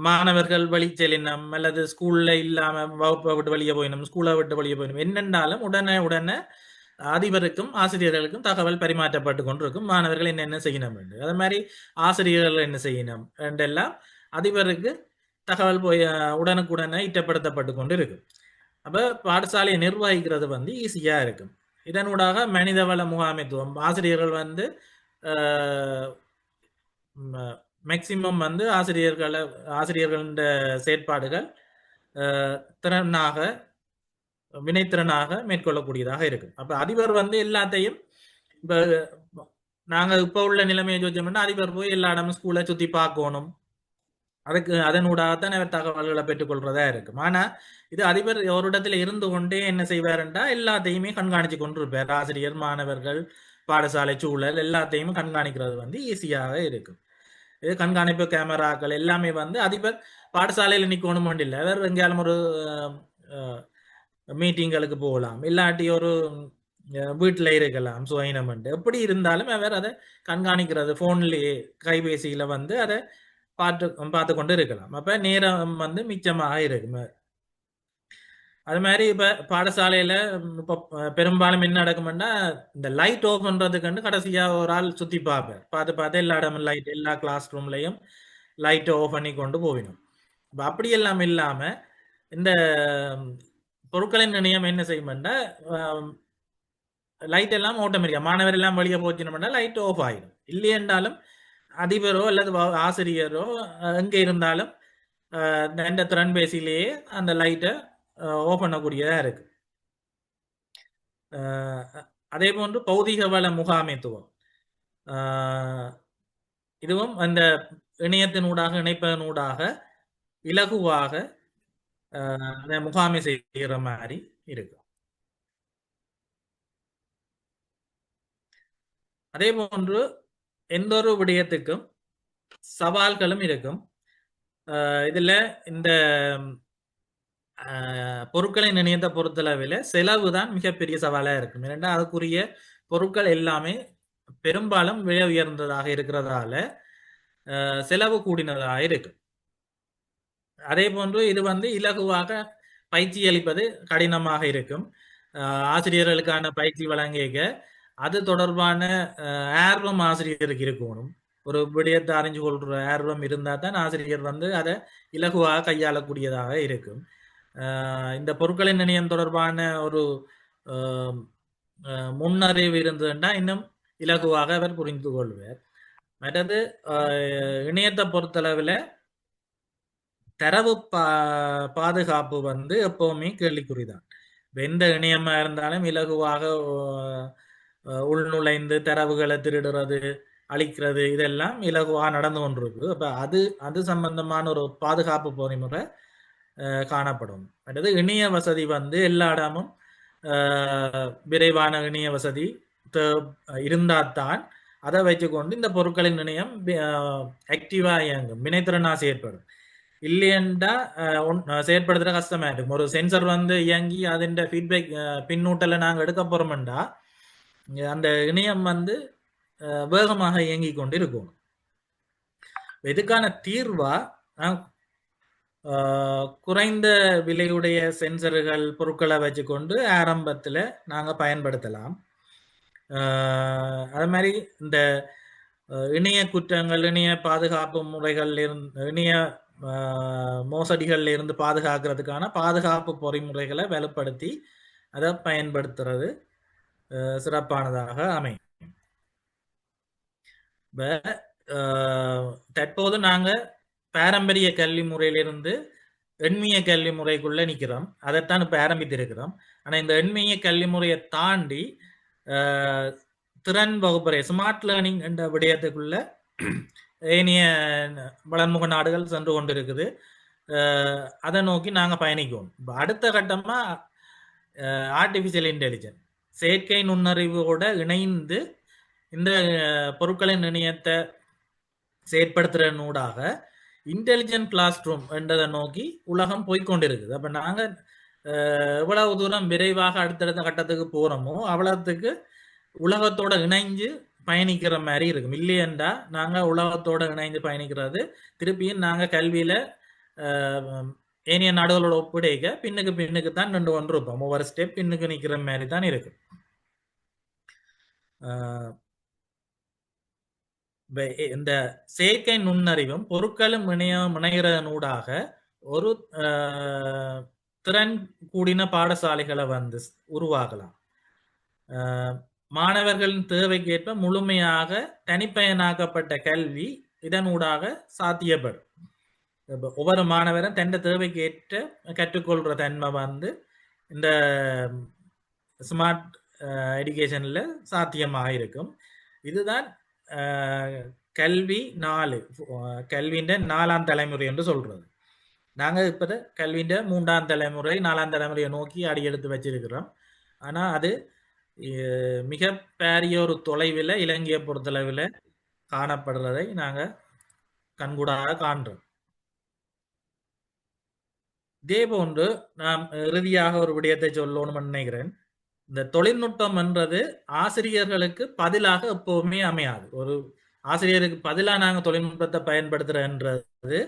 மாணவர்கள் வழி செல்லினம் அல்லது ஸ்கூல்ல இல்லாம வகுப்பை விட்டு வெளியே போயிடும், ஸ்கூலை விட்டு வெளியே போயிடும், என்னென்றாலும் உடனே உடனே அதிபருக்கும் ஆசிரியர்களுக்கும் தகவல் பரிமாற்றப்பட்டு கொண்டிருக்கும். மாணவர்கள் என்னென்ன செய்யணும் என்று, அதே மாதிரி ஆசிரியர்கள் என்ன செய்யணும் என்றெல்லாம் அதிபருக்கு தகவல் போய் உடனுக்குடனே இட்டப்படுத்தப்பட்டு கொண்டு இருக்கும். அப்ப பாடசாலையை நிர்வகிக்கிறது வந்து ஈஸியா இருக்கும். இதனூடாக மனிதவள முகாமைத்துவம், ஆசிரியர்கள் வந்து மேக்சிமம் வந்து ஆசிரியர்களின் செயற்பாடுகள் திறனாக வினைத்திறனாக மேற்கொள்ளக்கூடியதாக இருக்கும். அப்ப அதிபர் வந்து எல்லாத்தையும் இப்ப நாங்க இப்ப உள்ள நிலைமையை யோசிச்சோம்னா அதிபர் போய் எல்லா இடமும் ஸ்கூலை சுத்தி பார்க்கணும், அதுக்கு அதனூடாகத்தான் அவர் தகவல்களை பெற்றுக்கொள்றதா இருக்கும். ஆனா இது அதிபர் ஒரு இடத்துல இருந்து கொண்டே என்ன செய்வாருன்றா எல்லாத்தையுமே கண்காணிச்சு கொண்டிருப்பார். ஆசிரியர், மாணவர்கள், பாடசாலை சூழல் எல்லாத்தையும் கண்காணிக்கிறது வந்து ஈஸியாக இருக்கும். இது கண்காணிப்பு கேமராக்கள் எல்லாமே வந்து அதிபர் பாடசாலையில் நிற்கணும் இல்லை, அவர் எங்கேயாலும் ஒரு மீட்டிங்களுக்கு போகலாம், இல்லாட்டி ஒரு வீட்டில் இருக்கலாம் சுயனமெண்டு, எப்படி இருந்தாலும் அவர் அதை கண்காணிக்கிறது ஃபோன்லேயே கைபேசியில் வந்து அதை பார்த்து கொண்டு இருக்கலாம். அப்போ நேரம் வந்து மிச்சமாக இருக்கும். அது மாதிரி இப்போ பாடசாலையில் இப்போ பெரும்பாலும் என்ன நடக்கும்னா இந்த லைட் ஆஃப் பண்ணுறதுக்கு கடைசியாக ஒரு ஆள் சுற்றி பார்த்து எல்லா இடமும் லைட், எல்லா கிளாஸ் ரூம்லையும் லைட்டை ஆஃப் பண்ணி கொண்டு போவிடும். இப்போ அப்படியெல்லாம் இல்லாமல் இந்த பொருட்களின் நிலையம் என்ன செய்யும்னா லைட் எல்லாம் ஆட்டோமேட்டிக்காக மாணவர் எல்லாம் வெளியே போச்சுனோம்னா லைட் ஆஃப் ஆகிடும். இல்லையென்றாலும் அதிபரோ அல்லது ஆசிரியரோ எங்கே இருந்தாலும் இந்த திறன்பேசியிலேயே அந்த லைட்டை ஆஃப் பண்ணக்கூடியதாக இருக்கு. அதே போன்று பௌதிக வள முகாமைத்துவம், இதுவும் அந்த இணையத்தினூடாக இணைப்பதனூடாக இலகுவாக முகாமை செய்கிற மாதிரி இருக்கு. அதே போன்று எந்த ஒரு விடயத்துக்கும் சவால்களும் இருக்கும். இதுல இந்த பொருட்களின் இணையத்தை பொறுத்தளவில் செலவு தான் மிகப்பெரிய சவாலாக இருக்கும். ஏன்னா அதுக்குரிய பொருட்கள் எல்லாமே பெரும்பாலும் விலை உயர்ந்ததாக இருக்கிறதால செலவு கூடினதாக இருக்கு. அதே போன்று இது வந்து இலகுவாக பயிற்சி அளிப்பது கடினமாக இருக்கும். ஆசிரியர்களுக்கான பயிற்சி வழங்கிய அது தொடர்பான ஆர்வம் ஆசிரியருக்கு இருக்கணும். ஒரு விடயத்தை அறிஞ்சு கொள்ற ஆர்வம் இருந்தால் தான் ஆசிரியர் வந்து அதை இலகுவாக கையாளக்கூடியதாக இருக்கும். இந்த பொருட்களின் நிலையம் தொடர்பான ஒரு முன்னறிவு இருந்ததுன்னா இன்னும் இலகுவாக அவர் புரிந்து கொள்வார். மற்றது இணையத்தை பொறுத்தளவில் தரவு பாதுகாப்பு வந்து எப்பவுமே கேள்விக்குறிதான். எந்த இணையமா இருந்தாலும் இலகுவாக உள்நுழைந்து தரவுகளை திருடுறது, அழிக்கிறது இதெல்லாம் இலகுவாக நடந்து கொண்டிருக்கு. அப்ப அது சம்பந்தமான ஒரு பாதுகாப்பு பொறிமுறை காணப்படும். அடுத்து இணைய வசதி வந்து எல்லா இடமும் விரைவான இணைய வசதி இருந்தால்தான் அதை வச்சுக்கொண்டு இந்த பொருட்களின் இணையம் ஆக்டிவா இயங்கும், வினைத்திறனா செயற்படும். இல்லையண்டா செயற்படுத்துற கஷ்டமா இருக்கும். ஒரு சென்சர் வந்து இயங்கி அதன் ஃபீட்பேக் பின்னூட்டலை நாங்கள் எடுக்க போறோம்டா அந்த இணையம் வந்து வேகமாக இயங்கி கொண்டு இருக்கும். இதுக்கான தீர்வா குறைந்த விலையுடைய சென்சர்கள் பொருட்களை வச்சுக்கொண்டு ஆரம்பத்தில் நாங்கள் பயன்படுத்தலாம். அது மாதிரி இந்த இணைய குற்றங்கள், இணைய பாதுகாப்பு முறைகள் இணைய மோசடிகள்ல இருந்து பாதுகாக்கிறதுக்கான பாதுகாப்பு பொறிமுறைகளை வலுப்படுத்தி அதை பயன்படுத்துறது சிறப்பானதாக அமையும். தற்போது நாங்கள் பாரம்பரிய கல்வி முறையிலிருந்து எண்மிய கல்வி முறைக்குள்ள நிற்கிறோம். அதைத்தான் இப்போ ஆரம்பித்திருக்கிறோம். ஆனால் இந்த எண்மிய கல்வி முறையை தாண்டி திறன் வகுப்பறை, ஸ்மார்ட் லேர்னிங் என்ற விடயத்துக்குள்ள ஏனைய வளர்முக நாடுகள் சென்று கொண்டிருக்குது. அதை நோக்கி நாங்கள் பயணிக்குவோம். இப்போ அடுத்த கட்டமாக ஆர்டிஃபிஷியல் இன்டெலிஜென்ஸ், செயற்கை நுண்ணறிவோட இணைந்து இந்த பொருட்களின் இணையத்தை செயற்படுத்துறனூடாக இன்டெலிஜென்ட் கிளாஸ் ரூம் என்றதை நோக்கி உலகம் போய்கொண்டிருக்குது. அப்போ நாங்கள் எவ்வளவு தூரம் விரைவாக அடுத்தடுத்த கட்டத்துக்கு போகிறோமோ அவ்வளவுக்கு உலகத்தோட இணைஞ்சு பயணிக்கிற மாதிரி இருக்கும். இல்லையென்றா நாங்கள் உலகத்தோடு இணைந்து பயணிக்கிறது திருப்பியும் நாங்கள் கல்வியில் ஏனைய நாடுகளோட ஒப்பிடைக்க பின்னுக்கு தான் நின்று கொண்டு இருப்போம். ஒவ்வொரு ஸ்டெப் பின்னுக்கு நிற்கிற மாதிரி தான் இருக்கு. இந்த செயற்கை நுண்ணறிவும் பொருட்களும் இணைகிறதனூடாக ஒரு திறன் கூடின பாடசாலைகளை வந்து உருவாக்கலாம். மாணவர்களின் தேவைக்கேற்ப முழுமையாக தனிப்பயனாக்கப்பட்ட கல்வி இதனூடாக சாத்தியப்படும். ஒவ்வொரு மாணவரும் தன் தேவைக்கு ஏற்ற கற்றுக்கொள்கிற தன்மை வந்து இந்த ஸ்மார்ட் எஜுகேஷனில் சாத்தியமாக இருக்கும். இதுதான் கல்வி 4 கல்வியின் 4ஆம் தலைமுறை என்று சொல்கிறது. நாங்கள் இப்போ கல்வியின் 3ஆம் தலைமுறை 4ஆம் தலைமுறையை நோக்கி அடி எடுத்து வச்சிருக்கிறோம். ஆனால் அது மிக பெரிய ஒரு தொலைவில் இலங்கையை பொறுத்தளவில் காணப்படுறதை நாங்கள் கண்கூடாக காண்றோம். இதே போன்று நாம் இறுதியாக ஒரு விடயத்தை சொல்லணும்னு நினைக்கிறேன். இந்த தொழில்நுட்பம் என்றது ஆசிரியர்களுக்கு பதிலாக எப்பவுமே அமையாது. ஒரு ஆசிரியருக்கு பதிலாக நாங்கள் தொழில்நுட்பத்தை பயன்படுத்துறோன்றது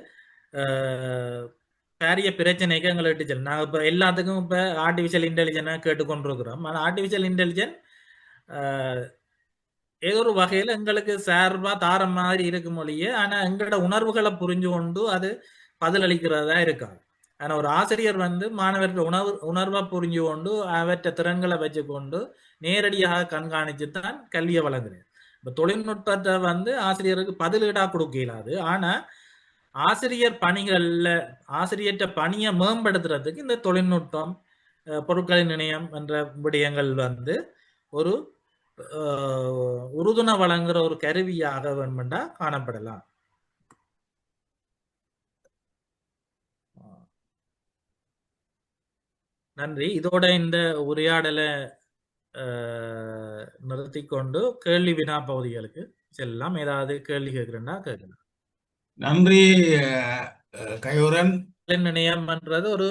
பெரிய பிரச்சனைக்கு எங்களை இட்டுச்சல். நாங்கள் இப்போ எல்லாத்துக்கும் இப்போ ஆர்டிஃபிஷியல் இன்டெலிஜென்ஸாக கேட்டுக்கொண்டிருக்கிறோம். ஆனால் ஆர்டிஃபிஷியல் இன்டெலிஜென்ஸ் ஏதோ ஒரு வகையில் எங்களுக்கு சார்பாக தார மாதிரி இருக்கும் மொழியே, ஆனால் எங்களோட உணர்வுகளை புரிஞ்சு கொண்டு அது பதிலளிக்கிறதா இருக்காது. ஆனால் ஒரு ஆசிரியர் வந்து மாணவர்கள் உணர்வை புரிஞ்சு கொண்டு அவற்றை திறன்களை வச்சுக்கொண்டு நேரடியாக கண்காணித்து தான் கல்வியை வழங்குறேன். இப்போ தொழில்நுட்பத்தை வந்து ஆசிரியருக்கு பதிலீடாக கொடுக்க இயலாது. ஆனால் ஆசிரியர் பணிகளில் ஆசிரியர்கிட்ட பணியை மேம்படுத்துறதுக்கு இந்த தொழில்நுட்பம் பொருட்களின் இணையம் என்ற விடயங்கள் வந்து ஒரு உறுதுணை வழங்குற ஒரு கருவியாக வேணுமெண்டா காணப்படலாம். நன்றி. இதோட இந்த உரையாடலை நிறுத்தி கொண்டு கேள்வி வினா பகுதிகளுக்கு செல்லலாம். ஏதாவது கேள்வி கேட்கிறேன்னா கேட்கலாம். நன்றி கயூரன். நினையம்ன்றது ஒரு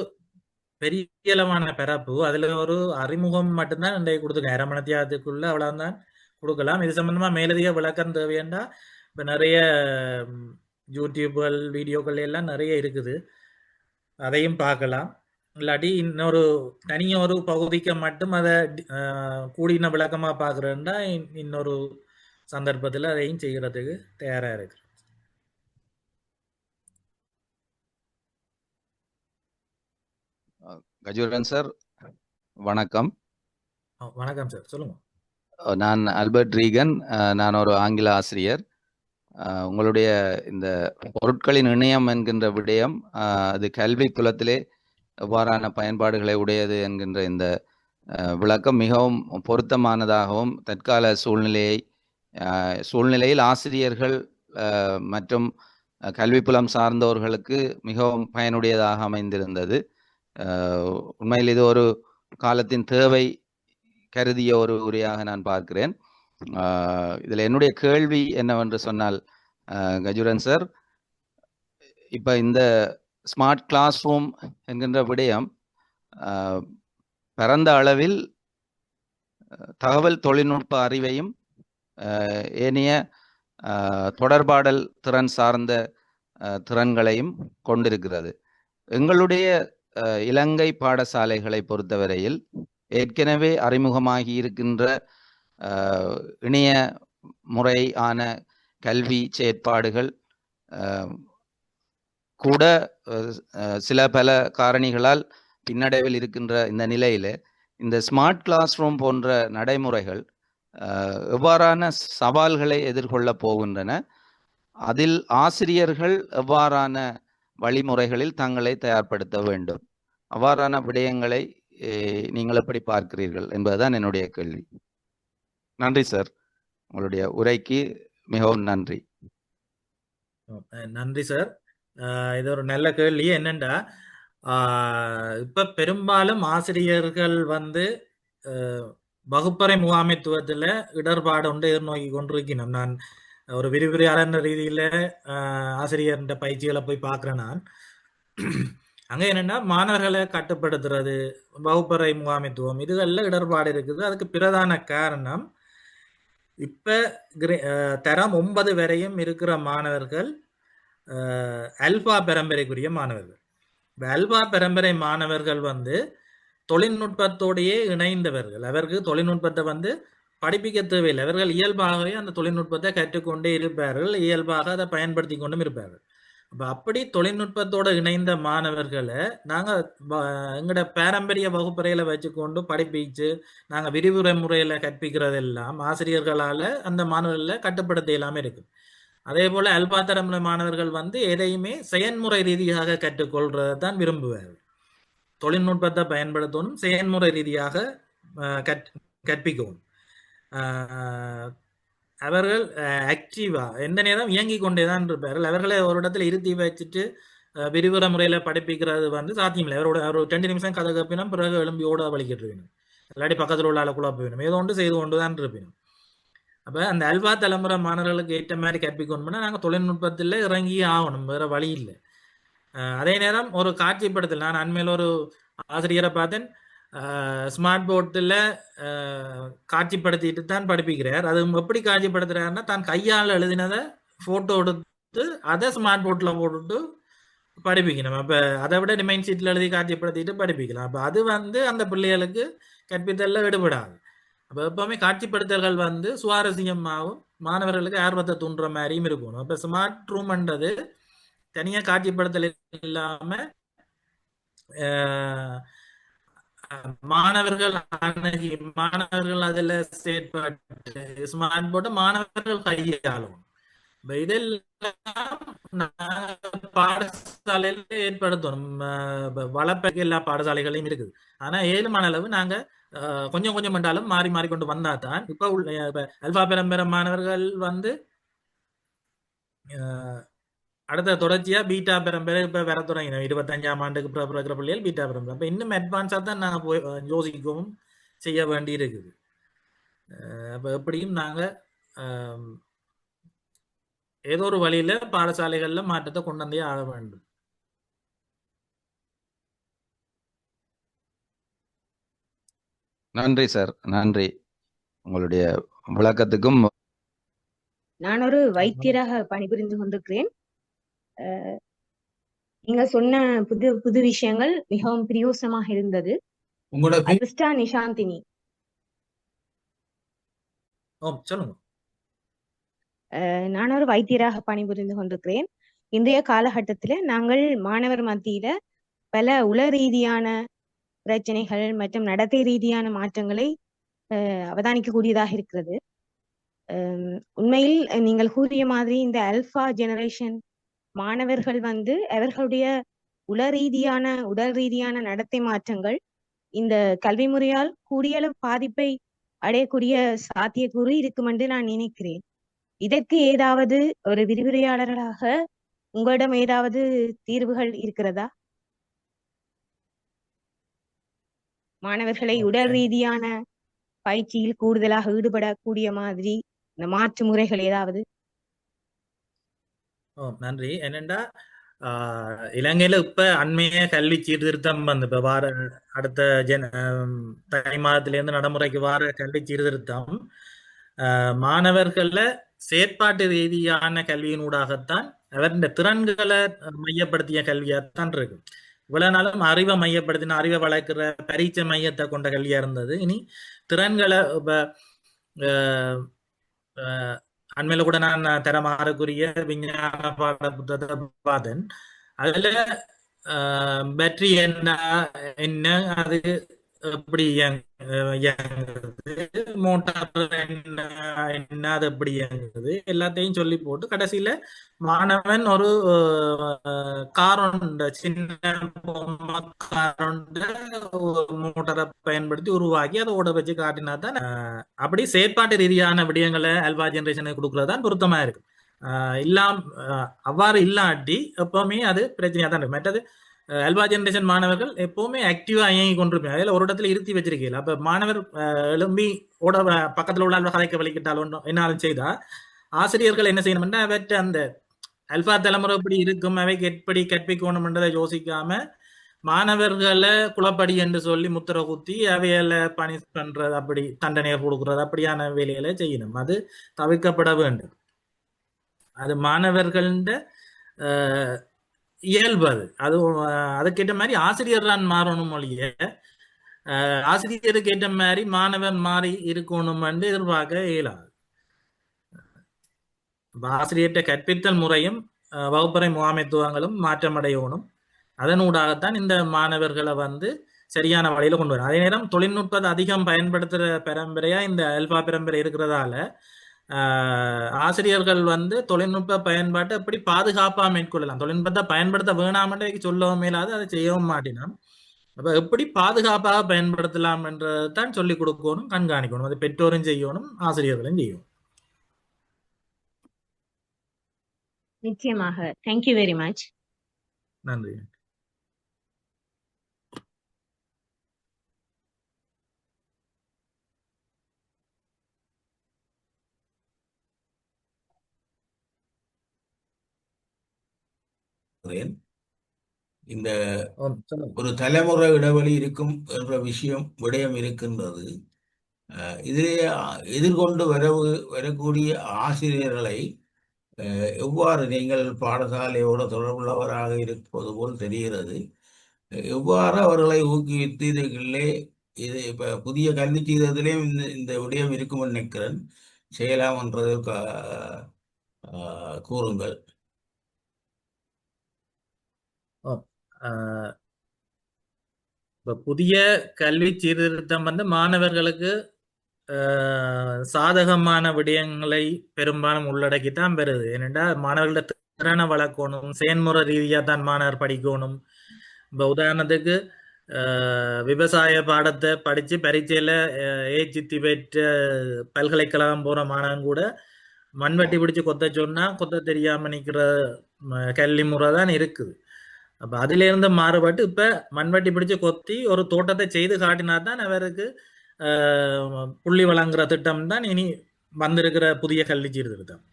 பெரியளவான பிறப்பு. அதுல ஒரு அறிமுகம் மட்டும்தான் இன்றைக்கு கொடுத்துருக்கேன். 1/2 மணி நேரத்துக்குள்ள அவ்வளவுதான் கொடுக்கலாம். இது சம்பந்தமா மேலதிக விளக்கம் தேவையண்டா இப்ப நிறைய யூடியூப்கள் வீடியோக்கள் எல்லாம் நிறைய இருக்குது, அதையும் பார்க்கலாம். இல்லாட்டி இன்னொரு தனிய ஒரு பகுதிக்கு மட்டும் அதை கூடின விளக்கமா பார்க்குறேன்னா இன்னொரு சந்தர்ப்பத்தில் அதையும் செய்கிறதுக்கு தயாரா இருக்கு. கஜூரன் சார் வணக்கம். வணக்கம் சார், சொல்லுங்க. நான் ஆல்பர்ட் ரீகன். நான் ஒரு ஆங்கில ஆசிரியர். உங்களுடைய இந்த பொருட்களின் இணையம் என்கின்ற விடயம் அது கல்வி புலத்திலே எவ்வாறான பயன்பாடுகளை உடையது என்கின்ற இந்த விளக்கம் மிகவும் பொருத்தமானதாகவும் தற்கால சூழ்நிலையில் ஆசிரியர்கள் மற்றும் கல்விப்புலம் சார்ந்தவர்களுக்கு மிகவும் பயனுடையதாக அமைந்திருந்தது. உண்மையில் இது ஒரு காலத்தின் தேவை கருதிய ஒரு உரையாக நான் பார்க்கிறேன். இதில் என்னுடைய கேள்வி என்னவென்று சொன்னால், கஜூரன் சார், இப்போ இந்த ஸ்மார்ட் கிளாஸ் ரூம் என்கின்ற விடயம் பரந்த அளவில் தகவல் தொழில்நுட்ப அறிவையும் ஏனைய தொடர்பாடல் திறன் சார்ந்த திறன்களையும் கொண்டிருக்கிறது. எங்களுடைய இலங்கை பாடசாலைகளை பொறுத்தவரையில் ஏற்கனவே அறிமுகமாகி இருக்கின்ற இணைய முறையான கல்வி செயற்பாடுகள் கூட சில பல காரணிகளால் பின்னடைவில் இருக்கின்ற இந்த நிலையில இந்த ஸ்மார்ட் கிளாஸ் ரூம் போன்ற நடைமுறைகள் எவ்வாறான சவால்களை எதிர்கொள்ள போகின்றன, அதில் ஆசிரியர்கள் எவ்வாறான வழிமுறைகளில் தங்களை தயார்படுத்த வேண்டும், அவ்வாறான விடயங்களை நீங்கள் எப்படி பார்க்கிறீர்கள் என்பதுதான் என்னுடைய கேள்வி. நன்றி சார், உங்களுடைய உரைக்கு மிகவும் நன்றி. நன்றி சார். இது ஒரு நல்ல கேள்வி. என்னண்டா இப்ப பெரும்பாலும் ஆசிரியர்கள் வந்து வகுப்பறை முகாமைத்துவத்துல இடர்பாடு ஒன்று எதிர்நோக்கி கொண்டிருக்கணும். நான் ஒரு விரிவுரையாளர் ரீதியில ஆசிரியர் பயிற்சிகளை போய் பார்க்கிறேன். நான் அங்க என்னன்னா மாணவர்களை இப்ப தரம் 9 வரையும் இருக்கிற மாணவர்கள் அல்பா பரம்பரைக்குரிய மாணவர்கள். இப்ப அல்பா பரம்பரை மாணவர்கள் வந்து தொழில்நுட்பத்தோடையே இணைந்தவர்கள். அவருக்கு தொழில்நுட்பத்தை வந்து படிப்பிக்க தேவையில்லை. அவர்கள் இயல்பாகவே அந்த தொழில்நுட்பத்தை கற்றுக்கொண்டே இருப்பார்கள். இயல்பாக அதை பயன்படுத்தி கொண்டும் இருப்பார்கள். அப்ப அப்படி தொழில்நுட்பத்தோட இணைந்த மாணவர்களை நாங்க எங்களோட பாரம்பரிய வகுப்பறையில வச்சுக்கொண்டு படிப்பிச்சு நாங்க விரிவுரை முறையில கற்பிக்கிறதெல்லாம் ஆசிரியர்களால அந்த மாணவர்களை கட்டுப்படுத்த இல்லாம இருக்கு. அதே போல அல்பா தரமுறை மாணவர்கள் வந்து எதையுமே செயன்முறை ரீதியாக கற்றுக்கொள்றதை தான் விரும்புவார்கள். தொழில்நுட்பத்தை பயன்படுத்தணும், செயன்முறை ரீதியாக கற்பிக்கவும். அவர்கள் ஆக்டிவா எந்த நேரம் இயங்கிக் கொண்டே தான் இருப்பார்கள். அவர்களை ஒரு இடத்துல இருத்தி வச்சுட்டு விரிவுரை முறையில படிப்பிக்கிறது வந்து சாத்தியமில்லை. அவரோட ஒரு 2 நிமிஷம் கதை கப்பினும் பிறகு எழும்பி ஓட வலிக்கிட்டு இருக்கணும், இல்லாட்டி பக்கத்தில் உள்ள ஆளை குழப்ப வேணும், ஏதோ ஒன்று செய்து கொண்டு தான் இருப்பினும். அப்ப அந்த அல்வா தலைமுறை மாணவர்களுக்கு ஏற்ற மாதிரி கற்பிக்கணும்னா நாங்கள் தொழில்நுட்பத்தில் இறங்கி ஆகணும், வேற வழி இல்லை. அதே நேரம் ஒரு காட்சிப்படுத்தல், நான் அண்மையில் ஒரு ஆசிரியரை பார்த்தேன், ஸ்மார்ட் போர்டில் காட்சிப்படுத்திட்டு தான் படிப்பிக்கிறார். அது எப்படி காட்சிப்படுத்துறாருன்னா தான் கையால் எழுதினதை ஃபோட்டோ எடுத்து அதை ஸ்மார்ட் போர்டில் போட்டுட்டு படிப்பிக்கணும். அப்போ அதை விட ரிமைண்ட் ஷீட்டில் எழுதி காட்சிப்படுத்திட்டு படிப்பிக்கலாம். அப்போ அது வந்து அந்த பிள்ளைகளுக்கு கற்பித்தலில் ஈடுபடாது. அப்போ எப்பவுமே காட்சிப்படுத்தல்கள் வந்து சுவாரஸ்யமாகவும் மாணவர்களுக்கு ஆர்வத்தை தூண்டுற மாதிரியும் இருக்கணும். அப்போ ஸ்மார்ட் ரூம்ன்றது தனியாக காட்சிப்படுத்தல் இல்லாமல் மாணவர்கள் அதில் செயற்பட்டு ஸ்மார்ட் போர்டை மாணவர்கள் கையாளும். இதெல்லாம் பாடசாலையில ஏற்படுத்தணும். வளர்ப்பதற்கு எல்லா பாடசாலைகளையும் இருக்குது. ஆனா ஏழுமான அளவு நாங்க கொஞ்சம் கொஞ்சம் என்றாலும் மாறி மாறிக்கொண்டு வந்தா தான் இப்ப அல்பா பெரும்பெற மாணவர்கள் வந்து அடுத்த தொடர்ச்சியா பீட்டா பெரும்பெற இப்ப வர தொடங்கினோம். 25ஆம் ஆண்டுக்கு பிறகு பிள்ளைகள் பீட்டா பெரும்பெற. அப்ப இன்னும் அட்வான்ஸா தான் நாங்க போய் யோசிக்கவும் செய்ய வேண்டி இருக்குது. அப்ப எப்படியும் நாங்க ஏதோ ஒரு வழியில பாடசாலைகள்ல மாற்றத்தை கொண்டு வந்தே ஆக வேண்டும். நன்றி சார், நன்றி உங்களுடைய விளக்கத்துக்கும். நான் ஒரு வைத்தியராக பணிபுரிந்து கொண்டிருக்கிறேன். நீங்க சொன்ன புது புது விஷயங்கள் மிகவும் பிரயோசனமாக இருந்தது. அதிர்ஷ்டா நிஷாந்தினி. சொல்லுங்க. நான் ஒரு வைத்தியராக பணிபுரிந்து கொண்டிருக்கிறேன். இன்றைய காலகட்டத்தில் நாங்கள் மாணவர் மத்தியில பல உள ரீதியான பிரச்சனைகள் மற்றும் நடத்தை ரீதியான மாற்றங்களை அவதானிக்கக்கூடியதாக இருக்கிறது. உண்மையில் நீங்கள் கூறிய மாதிரி இந்த அல்பா ஜெனரேஷன் மாணவர்கள் வந்து அவர்களுடைய உடல் ரீதியான நடத்தை மாற்றங்கள் இந்த கல்வி முறையால் கூடிய அளவு பாதிப்பை அடையக்கூடிய சாத்தியக்கூறு இருக்கும் என்று நான் நினைக்கிறேன். இதற்கு ஏதாவது ஒரு விரிவுரையாளர்களாக உங்களிடம் ஏதாவது தீர்வுகள் இருக்கிறதா? மாணவர்களை உடல் ரீதியான பயிற்சியில் கூடுதலாக ஈடுபடக்கூடிய மாதிரி இந்த மாற்று முறைகள் ஏதாவது? நன்றி. என்னண்டா இலங்கையில இப்ப அண்மைய கல்வி சீர்திருத்தம் வந்து இப்ப வார அடுத்த தை மாதத்திலிருந்து நடைமுறைக்கு வார கல்வி சீர்திருத்தம் மாணவர்கள செயற்பாட்டு ரீதியான கல்வியினூடாகத்தான் அவருடைய திறன்களை மையப்படுத்திய கல்வியாத்தான் இருக்கு. இவ்வளவு நாளும் அறிவை மையப்படுத்தின, அறிவை வளர்க்கிற பரீட்சை மையத்தை கொண்ட கல்வியா இருந்தது. இனி திறன்களை அண்மையில கூட நான் தரமாறக்குரிய விஞ்ஞான பாட புத்தகத்தை பார்த்தேன். அதுல பேட்டரி என்ன அது எப்படி இயங்குது, மோட்டார் என்ன அது எப்படி இயங்குது எல்லாத்தையும் சொல்லி போட்டு கடைசியில மாணவன் ஒரு காரோண்ட சின்ன மோட்டாரை பயன்படுத்தி உருவாக்கி அதை ஓட வச்சு காட்டினா தான் அப்படி செயற்பாட்டு ரீதியான விடயங்களை அல்வா ஜெனரேஷனுக்கு கொடுக்கறதுதான் பொருத்தமா இருக்கு. அவ்வாறு இல்லாட்டி எப்பவுமே அது பிரச்சனையா தான் இருக்கு. மற்றது அல்வா ஜெனரேஷன் மாணவர்கள் எப்பவுமே ஆக்டிவா இயங்கி கொண்டிருப்பாங்க. அதில் ஒரு இடத்துல இருத்தி வச்சிருக்கீங்க. அப்ப மாணவர் எழும்பி ஓட பக்கத்துல உள்ள கதைக்க வலிக்கிட்டாலும் என்னாலும் செய்தா ஆசிரியர்கள் என்ன செய்யணும்னா அவற்றை அந்த அல்பா தலைமுறை எப்படி இருக்கும், அவைக்கு எப்படி கற்பிக்கணும்ன்றதை யோசிக்காம மாணவர்களை குளப்படி என்று சொல்லி முத்திர குத்தி அவையில பனிஷ் பண்றது, அப்படி தண்டனையை கொடுக்கறது, அப்படியான வேலைகளை செய்யணும். அது தவிர்க்கப்பட வேண்டும். அது மாணவர்கள்ட இயல்பு. அது அதுக்கேற்ற மாதிரி ஆசிரியர் தான் மாறணும் ஒழிய ஆசிரியருக்கு ஏற்ற மாதிரி மாணவன் மாறி இருக்கணும் என்று எதிர்பார்க்க இயலாது. ஆசிரியர்கிட்ட கற்பித்தல் முறையும் வகுப்பறை முகாமைத்துவங்களும் மாற்றமடையணும். அதனூடாகத்தான் இந்த மாணவர்களை சரியான வழியில கொண்டு வரும். அதே நேரம் தொழில்நுட்பத்தை அதிகம் பயன்படுத்துற பரம்பரையா இந்த அல்பா பரம்பரை இருக்கிறதால ஆசிரியர்கள் தொழில்நுட்ப பயன்பாட்டை எப்படி பாதுகாப்பா மேற்கொள்ளலாம், தொழில்நுட்பத்தை பயன்படுத்த வேணாமன்றே சொல்லவும் மேலாது, அதை செய்யவும் மாட்டினோம். அப்ப எப்படி பாதுகாப்பாக பயன்படுத்தலாம் என்றதான் சொல்லிக் கொடுக்கணும், கண்காணிக்கணும். அது பெற்றோரும் செய்யணும், ஆசிரியர்களும் செய்யணும். நிச்சயமாக. Thank you very much. நன்றி. இந்த ஒரு தலைமுறை இடைவெளி இருக்கும் என்ற விடயம் இருக்கின்றது. இதிலே எதிர்கொண்டு வரக்கூடிய ஆசிரியர்களை எவ்வாறு நீங்கள் பாடசாலையோட தொடர்புள்ளவராக இருப்பது போல் தெரிகிறது, எவ்வாறு அவர்களை ஊக்குவித்து இதுகளே இது இப்ப புதிய கல்வி சீரத்திலே இந்த விடயம் இருக்கும் நினைக்கிறேன், செய்யலாம் என்றது கூறுங்கள். புதிய கல்வி சீர்திருத்தம் மாணவர்களுக்கு சாதகமான விடயங்களை பெரும்பாலும் உள்ளடக்கித்தான் பெறுது. ஏனென்றால் மாணவர்களோட திறனை வளர்க்கணும், செயன்முறை ரீதியா தான் மாணவர் படிக்கணும். இப்போ உதாரணத்துக்கு விவசாய பாடத்தை படிச்சு பரீட்சையில ஏச்சித்தி பெற்ற பல்கலைக்கழகம் போற மாணவன் கூட மண்வெட்டி பிடிச்சு கொத்த சொன்னா கொத்த தெரியாம நிக்கிற கல்வி முறை தான் இருக்குது. அப்ப அதுல இருந்து மாறுபட்டு இப்ப மண்வெட்டி பிடிச்சு கொத்தி ஒரு தோட்டத்தை செய்து காட்டினா தான் அவருக்கு புள்ளி வழங்குற திட்டம் தான் இனி வந்திருக்கிற புதிய கல்வி சீர்திருத்தம்.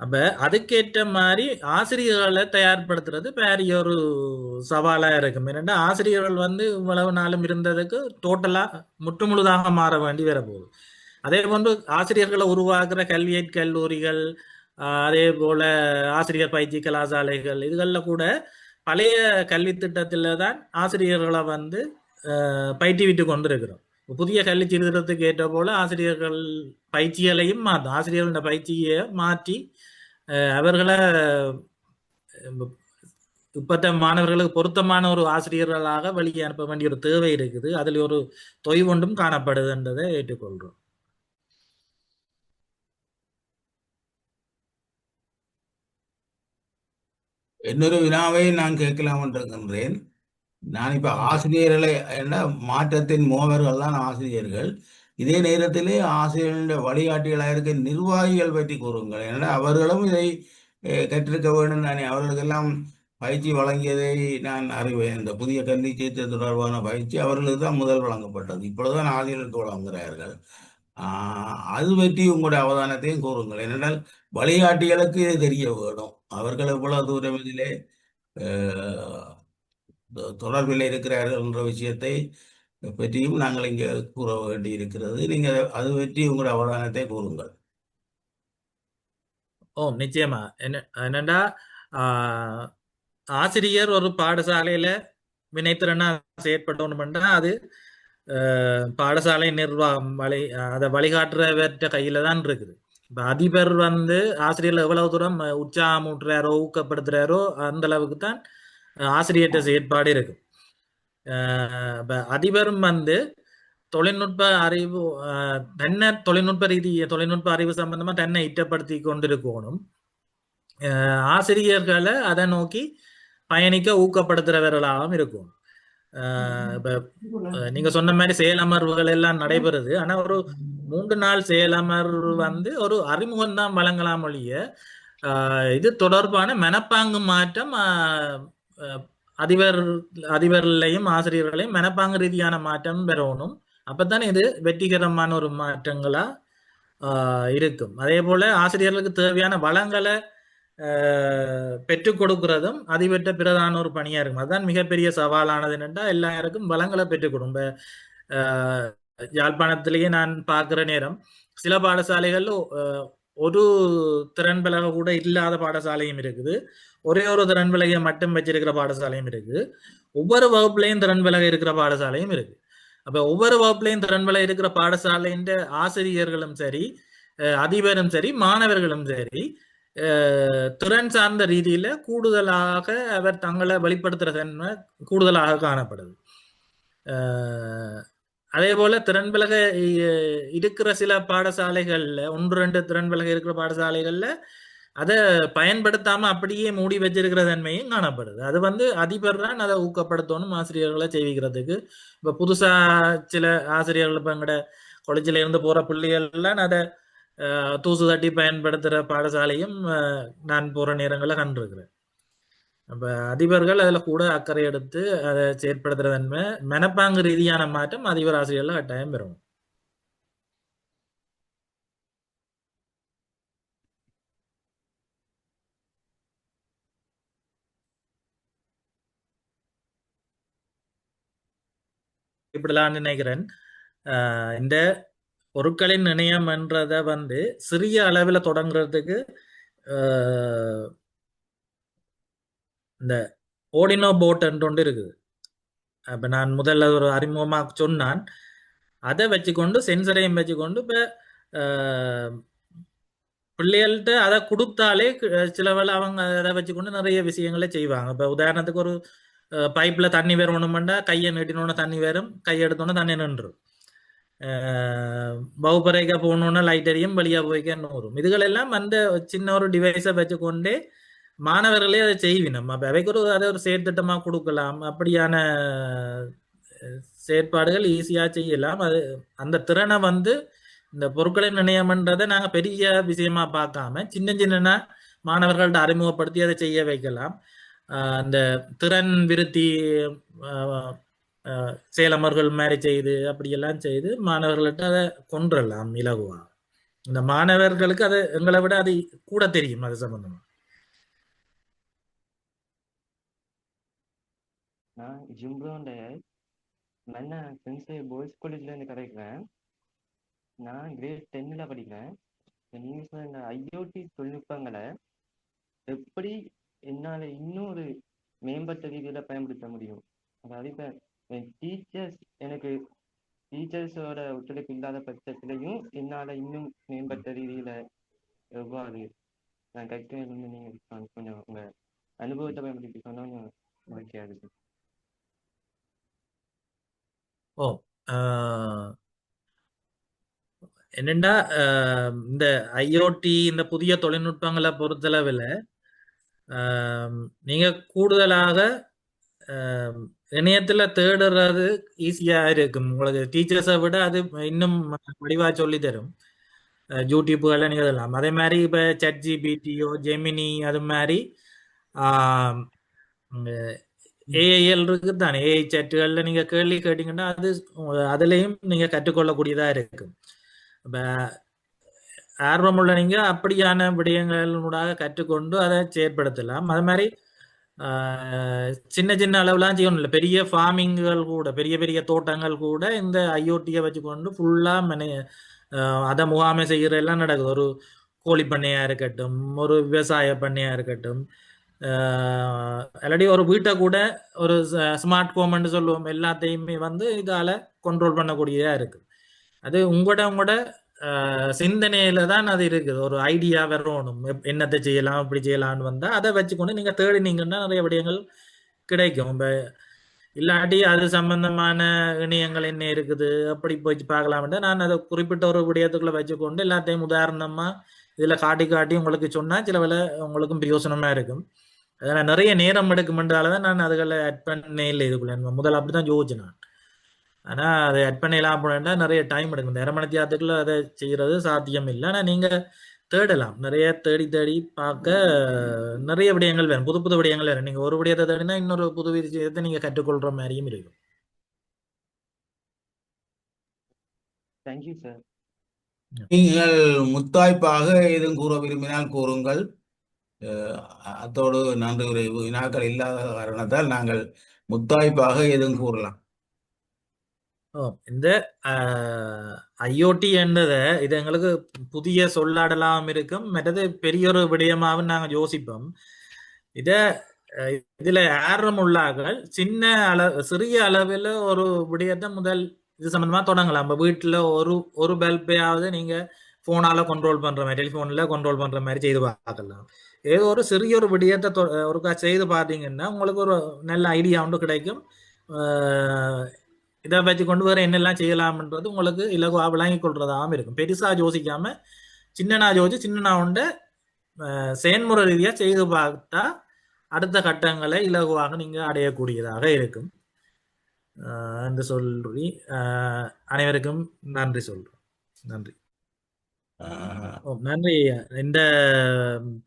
அப்ப அதுக்கேற்ற மாதிரி ஆசிரியர்களை தயார்படுத்துறது பெரிய ஒரு சவாலா இருக்கும். ஏன்னா ஆசிரியர்கள் இவ்வளவு நாளும் இருந்ததுக்கு டோட்டலா முற்றுமுழுதாக மாற வேண்டி வரப்போகுது. அதே போன்று ஆசிரியர்களை உருவாக்குற கல்வியற் கல்லூரிகள், அதே போல ஆசிரியர் பயிற்சி கலாசாலைகள், இதுகளில் கூட பழைய கல்வி திட்டத்துல தான் ஆசிரியர்களை பயிற்றுவிட்டு கொண்டிருக்கிறோம். புதிய கல்வி சீர்திருத்தத்துக்கு ஏற்ற போல ஆசிரியர்கள் பயிற்சிகளையும் மாற்றும், ஆசிரியர்களோட பயிற்சியை மாற்றி அவர்களை இப்பத்த மாணவர்களுக்கு பொருத்தமான ஒரு ஆசிரியர்களாக வெளியே அனுப்ப வேண்டிய ஒரு தேவை இருக்குது. அதில் ஒரு தொய்வொன்றும் காணப்படுதுன்றதை ஏற்றுக்கொள்றோம். இன்னொரு வினாவை நான் கேட்கலாம் இருக்கின்றேன். நான் இப்ப ஆசிரியர்களை என்ன மாற்றத்தின் மோவர்கள் தான் ஆசிரியர்கள். இதே நேரத்திலே ஆசிரியர்களுடைய வழிகாட்டிகளாக இருக்க நிர்வாகிகள் பற்றி கூறுங்கள். ஏன்னா அவர்களும் இதை கற்றிருக்க வேண்டும் தானே. அவர்களுக்கெல்லாம் பயிற்சி வழங்கியதை நான் அறிவேன். இந்த புதிய கல்வி சீர்திருத்த தொடர்பான பயிற்சி அவர்களுக்கு தான் முதல் வழங்கப்பட்டது. இப்பொழுதுதான் ஆசிரியர்களுக்கு வழங்குகிறார்கள். அது பற்றி உங்களுடைய அவதானத்தையும் கூறுங்கள். ஏனென்றால் வழிகாட்டிகளுக்கு இது தெரிய வேணும். அவர்கள் எவ்வளவு தூரம் இதிலே தொடர்பில் இருக்கிறார்கள் என்ற விஷயத்தை பற்றியும் நாங்கள் இங்கே கூற வேண்டி இருக்கிறது. நீங்க அது பற்றி உங்களுடைய அவதானத்தை கூறுங்கள். நிச்சயமா. என்னண்டா ஆசிரியர் ஒரு பாடசாலையில வினைத்திறனா செயற்படணும்னா அது பாடசாலை நிர்வாகம் அதை வழிகாட்டுறவற்ற கையில தான் இருக்குது. இப்ப அதிபர் ஆசிரியர்கள் எவ்வளவு தூரம் உற்சாகமூட்டுறாரோ ஊக்கப்படுத்துறாரோ அந்த அளவுக்கு தான் ஆசிரியர்கிட்ட செயற்பாடு இருக்கும். அதிபரும் தொழில்நுட்ப அறிவு தன்னை தொழில்நுட்ப அறிவு சம்பந்தமா தன்னை இட்டப்படுத்தி கொண்டிருக்கணும். ஆசிரியர்களை அதை நோக்கி பயணிக்க ஊக்கப்படுத்துறவர்களாகவும் இருக்கும். இப்ப நீங்க சொன்ன மாதிரி செயலமர்வுகள் எல்லாம் நடைபெறுது. ஆனா ஒரு 3 நாள் செயலமர்வு ஒரு அறிமுகம் தான் வழங்கலாம் ஒழிய இது தொடர்பான மனப்பாங்கு மாற்றம் அதிபர்களையும் ஆசிரியர்களையும் மனப்பாங்கு ரீதியான மாற்றம் பெறணும். அப்பதான் இது வெற்றிகரமான ஒரு மாற்றங்களா இருக்கும். அதே போல ஆசிரியர்களுக்கு தேவையான வளங்களை பெற்றுக் கொடுக்கிறதும் அதிபெற்ற பிரதான ஒரு பணியா இருக்கும். அதுதான் மிகப்பெரிய சவாலானது என்னென்றா எல்லாருக்கும் வளங்களை பெற்றுக் கொடுக்கும். யாழ்ப்பாணத்திலேயே நான் பார்க்கிற நேரம் சில பாடசாலைகள்ல ஒரு திறன் பலகை கூட இல்லாத பாடசாலையும் இருக்குது, ஒரே ஒரு திறன் பலகையை மட்டும் வச்சிருக்கிற பாடசாலையும் இருக்குது, ஒவ்வொரு வகுப்புலையும் திறன் பலகை இருக்கிற பாடசாலையும் இருக்கு. அப்ப ஒவ்வொரு வகுப்புலையும் திறன் பலகை இருக்கிற பாடசாலையின் ஆசிரியர்களும் சரி, அதிபரும் சரி, மாணவர்களும் சரி, திறன் சார்ந்த ரீதியில கூடுதலாக அவர் தங்களை வெளிப்படுத்துற தன்மை கூடுதலாக காணப்படுது. அதே போல திறன் பலகை இருக்கிற சில பாடசாலைகள்ல 1-2 திறன் பலகை இருக்கிற பாடசாலைகள்ல அதை பயன்படுத்தாம அப்படியே மூடி வச்சிருக்கிற தன்மையும் காணப்படுது. அது அதிபர் தான் அதை ஊக்கப்படுத்தணும் ஆசிரியர்களை செய்விக்கிறதுக்கு. இப்ப புதுசா சில ஆசிரியர்கள் இப்ப எங்கட காலேஜில் இருந்து போற பிள்ளைகள்லாம் அதை தூசு தட்டி பயன்படுத்துற பாடசாலையும் நான் போற நேரங்களில் கண்டிருக்கிறேன். அப்ப அதிபர்கள் அதுல கூட அக்கறை எடுத்து அதை செயற்படுத்துற தன்மை மனப்பாங்கு ரீதியான மாற்றம் அதிபர் ஆசிரியர்கள் கட்டாயம் பெறும். இப்படிலாம் நினைக்கிறேன். இந்த பொருட்களின் இணையம் என்றதை சிறிய அளவில் தொடங்குறதுக்கு இந்த ஓடினோ போட் என்று ஒன்று இருக்குது. அப்ப நான் முதல்ல ஒரு அறிமுகமாக சொன்னான், அதை வச்சுக்கொண்டு சென்சரையும் வச்சுக்கொண்டு இப்ப பிள்ளைகள்கிட்ட அதை கொடுத்தாலே சில வேளை அவங்க அதை வச்சுக்கொண்டு நிறைய விஷயங்களை செய்வாங்க. இப்ப உதாரணத்துக்கு ஒரு பைப்ல தண்ணி வரணும்னா கையை நீட்டினோட தண்ணி வரும், கையை எடுத்தோன்னே தண்ணி நின்றும். வகுப்பறைக்க போகணுன்னா லைட் எரியும், வெளியே போய்க்க வரும். இதுகளெல்லாம் அந்த சின்ன ஒரு டிவைஸை வச்சுக்கொண்டே மாணவர்களே அதை செய்வினோம். அப்போ அவைக்கு அதை ஒரு செயற்திட்டமாக கொடுக்கலாம். அப்படியான செயற்பாடுகள் ஈஸியாக செய்யலாம். அது அந்த திறனை இந்த பொருட்களின் நிர்ணயம்ன்றதை நாங்கள் பெரிய விஷயமா பார்க்காம சின்ன சின்ன மாணவர்கள்ட்ட அறிமுகப்படுத்தி அதை செய்ய வைக்கலாம். அந்த திறன் விருத்தி செயலமர்கள் மாதிரி செய்து அப்படியெல்லாம் செய்து மாணவர்கள்ட்ட அதை கொன்றலாம் இலகுவா. இந்த மாணவர்களுக்கு அது எங்களை விட அது கூட தெரியும் அது சம்பந்தமா. நான் ஜிம்ப்ரோண்ட மன்ன சென்சே பாய்ஸ் காலேஜ்ல இருந்து கிடைக்கிறேன். நான் கிரேட் 10ல படிக்கிறேன். நீங்க சொன்ன ஐஓடி தொழில்நுட்பங்களை எப்படி என்னால் இன்னொரு மேம்பட்ட ரீதியில் பயன்படுத்த முடியும்? அதாவது இப்போ எனக்கு டீச்சர்ஸோட ஒத்துழைப்பு இல்லாத பட்சத்திலையும் என்னால் இன்னும் மேம்பட்ட ரீதியில் எவ்வாறு நான் கற்கிறேன் நீங்கள் கொஞ்சம் உங்கள் அனுபவத்தை பயன்படுத்தி சொன்னோன்னு மகிழ்ச்சியாக இருக்கு. என்னண்டா இந்த ஐஓடி இந்த புதிய தொழில்நுட்பங்களை பொறுத்தளவில் நீங்க கூடுதலாக இணையத்துல தேடுறது ஈஸியா இருக்கும். உங்களுக்கு டீச்சர்ஸை விட அது இன்னும் வடிவா சொல்லி தரும். யூடியூப்புகளை நீங்க இதெல்லாம் அதே மாதிரி இப்ப ChatGPT-யோ ஜெமினி அது மாதிரி ஏஐஎல் இருக்கு தானே, ஏஐ சேட்டுகள்ல நீங்க கேள்வி கேட்டீங்கன்னா அதுலயும் நீங்க கற்றுக்கொள்ளக்கூடியதா இருக்கு. இப்ப ஆர்வமுள்ள நீங்க அப்படியான விடயங்களூடாக கற்றுக்கொண்டு அதை செயற்படுத்தலாம். அது மாதிரி சின்ன சின்ன அளவுலாம் செய்யணும் இல்லை, பெரிய ஃபார்மிங்குகள் கூட பெரிய பெரிய தோட்டங்கள் கூட இந்த ஐஓடியை வச்சுக்கொண்டு ஃபுல்லா அதை முகாமை செய்கிற எல்லாம் நடக்குது. ஒரு கோழி பண்ணையா இருக்கட்டும், ஒரு விவசாய பண்ணையா இருக்கட்டும், இல்லாட்டி ஒரு வீட்டை கூட ஒரு ஸ்மார்ட் ஹோம்னு சொல்லுவோம், எல்லாத்தையுமே இதால கண்ட்ரோல் பண்ணக்கூடியதா இருக்கு. அது உங்களோட சிந்தனையில தான் அது இருக்குது. ஒரு ஐடியா வரணும், என்னத்தை செய்யலாம் இப்படி செய்யலாம்னு வந்தா அதை வச்சுக்கொண்டு நீங்க தேடினீங்கன்னா நிறைய விடயங்கள் கிடைக்கும். இல்லாட்டி அது சம்பந்தமான இணையங்கள் என்ன இருக்குது அப்படி போய் பார்க்கலாம்னா நான் அதை குறிப்பிட்ட ஒரு விடயத்துக்குள்ள வச்சுக்கொண்டு எல்லாத்தையும் உதாரணமா இதுல காட்டி காட்டி உங்களுக்கு சொன்னா சில வேலை உங்களுக்கும் பிரயோசனமா இருக்கும். அதனால நிறைய நேரம் எடுக்கும்ன்றதாலதான் நான் அதுகளை ஆட் பண்ணே இல்லை இதுக்குள்ள. முதல்ல அப்படிதான் யோசிச்சேன் நான். ஆனா அதை ஆட் பண்ணலாம் அப்படின்னா நிறைய டைம் எடுக்கும். இந்த 1/2 மணி நேரத்துக்குள்ள அதை செய்யறது சாத்தியம் இல்லை. ஆனா நீங்க தேடலாம், நிறைய தேடி தேடி பார்க்க நிறைய விடயங்கள் வேணும், புது புது விடயங்கள் வேணும். நீங்க ஒரு விடயத்தை தேடினா இன்னொரு புது விஷயத்தை நீங்க கற்றுக்கொள்ற மாதிரியும் இருக்கும். Thank you sir. நீங்கள் முத்தாய்ப்பாக எதுவும் கூற விரும்பினால் கூறுங்கள். அத்தோடு நன்றி உரை வினாக்கள் இல்லாத காரணத்தால் நாங்கள் முத்தாய்ப்பாக எதுவும் கூறலாம். இந்த ஐஓடி என்றதை இது எங்களுக்கு புதிய சொல்லாடலாம் இருக்கும், மற்றது பெரிய ஒரு விடயமாகவும் நாங்கள் யோசிப்போம். இதுல ஆர்வம் உள்ளார்கள் சிறிய அளவில் ஒரு விடயத்தை முதல் இது சம்பந்தமா தொடங்கலாம். நம்ம வீட்டுல ஒரு பல்பையாவது நீங்க போனால கண்ட்ரோல் பண்ற மாதிரி, டெலிஃபோன்ல கண்ட்ரோல் பண்ற மாதிரி செய்து பார்க்கலாம். ஏதோ ஒரு சிறிய ஒரு விடயத்தை ஒருக்கா செய்து பார்த்தீங்கன்னா உங்களுக்கு ஒரு நல்ல ஐடியா ஒன்று கிடைக்கும். இதை வச்சு கொண்டு வர என்னெல்லாம் செய்யலாம்ன்றது உங்களுக்கு இலகுவா விளங்கி கொள்றதாகவும் இருக்கும். பெருசா யோசிக்காம சின்னனா யோசிச்சு சின்னனா உண்ட செயன்முறை ரீதியா செய்து பார்த்தா அடுத்த கட்டங்களை இலகுவாக நீங்க அடையக்கூடியதாக இருக்கும் என்று சொல்லி அனைவருக்கும் நன்றி சொல்றோம். நன்றி. நன்றி. இந்த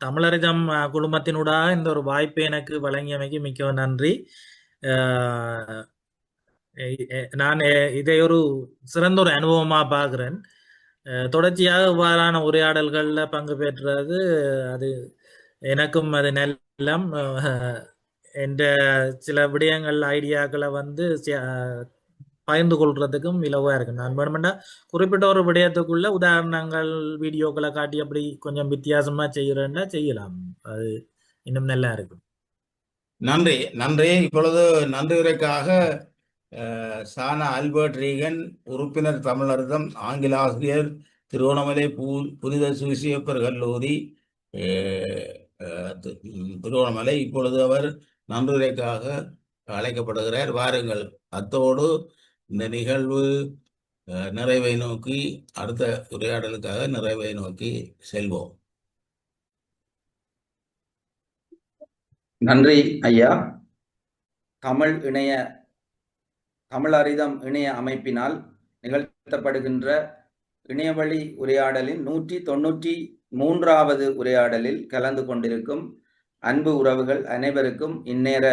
தமிழரிதம் குழுமத்தினூடாக இந்த ஒரு வாய்ப்பை எனக்கு வழங்கியமைக்கு மிக்க நன்றி. நான் இதை ஒரு சிறந்த ஒரு அனுபவமா பார்க்கிறேன். தொடர்ச்சியாக இவ்வாறான உரையாடல்கள்ல பங்கு பெற்றது அது எனக்கும் அது நல்லம். என்ற சில விடயங்கள் ஐடியாக்களை பகிர்ந்து கொள்றதுக்கும் இலவா இருக்கு. நான் வேணுமெண்டா குறிப்பிட்ட ஒரு விடயத்துக்குள்ள உதாரணங்கள் வீடியோக்களை காட்டி அப்படி கொஞ்சம் வித்தியாசமா செய்யறேன்னா செய்யலாம். அது இன்னும் நல்லா இருக்கும். நன்றி. நன்றி. இப்பொழுது நன்றி உரைக்காக சானா ஆல்பர்ட் ரீகன், உறுப்பினர் தமிழர்தம், ஆங்கில ஆசிரியர், திருவண்ணாமலை புனித சுவிசேப்பர் கல்லூரி திருவண்ணாமலை. இப்பொழுது அவர் நன்றியுரைக்காக அழைக்கப்படுகிறார். வாருங்கள். அத்தோடு இந்த நிகழ்வு நிறைவை நோக்கி அடுத்த உரையாடலுக்காக நிறைவை நோக்கி செல்வோம். நன்றி ஐயா. தமிழரிதம் இணைய அமைப்பினால் நிகழ்த்தப்படுகின்ற இணையவழி உரையாடலின் 193வது உரையாடலில் கலந்து கொண்டிருக்கும் அன்பு உறவுகள் அனைவருக்கும் இந்நேர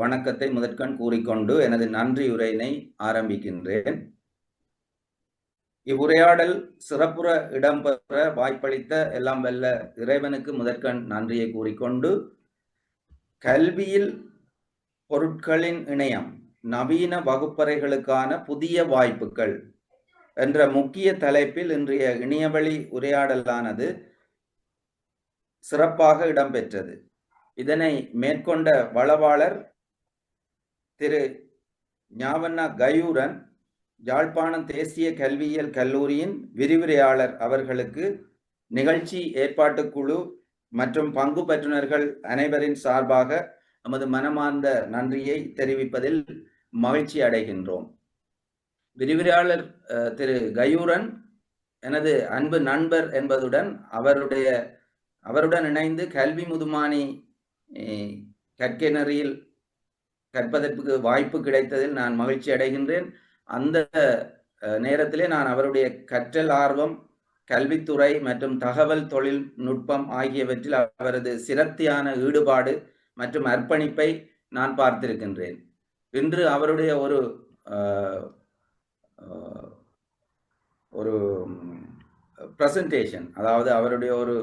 வணக்கத்தை முதற்கண் கூறிக்கொண்டு எனது நன்றி உரையினை ஆரம்பிக்கின்றேன். இவ்வுரையாடல் சிறப்புற இடம்பெற வாய்ப்பளித்த எல்லாம் வல்ல இறைவனுக்கு முதற்கண் நன்றியை கூறிக்கொண்டு, கல்வியில் பொருட்களின் இணையம், நவீன வகுப்பறைகளுக்கான புதிய வாய்ப்புகள் என்ற முக்கிய தலைப்பில் இன்றைய இணையவழி உரையாடலானது சிறப்பாக இடம்பெற்றது. இதனை மேற்கொண்ட வளவாளர் திரு ஞாவண்ணா கயூரன், யாழ்ப்பாணம் தேசிய கல்வியியல் கல்லூரியின் விரிவுரையாளர் அவர்களுக்கு நிகழ்ச்சி ஏற்பாட்டுக்குழு மற்றும் பங்கு பெற்றுனர்கள் அனைவரின் சார்பாக நமது மனமார்ந்த நன்றியை தெரிவிப்பதில் மகிழ்ச்சி அடைகின்றோம். விரிவுரையாளர் திரு கயூரன் எனது அன்பு நண்பர் என்பதுடன் அவருடன் இணைந்து கல்வி முதுமானி கற்கை கற்பதற்கு வாய்ப்பு கிடைத்ததில் நான் மகிழ்ச்சி அடைகின்றேன். அந்த நேரத்திலே நான் அவருடைய கற்றல் ஆர்வம், கல்வித்துறை மற்றும் தகவல் தொழில்நுட்பம் ஆகியவற்றில் அவரது சிரத்தையான ஈடுபாடு மற்றும் அர்ப்பணிப்பை நான் பார்த்திருக்கின்றேன். இன்று அவருடைய ஒரு பிரசன்டேஷன், அதாவது அவருடைய ஒரு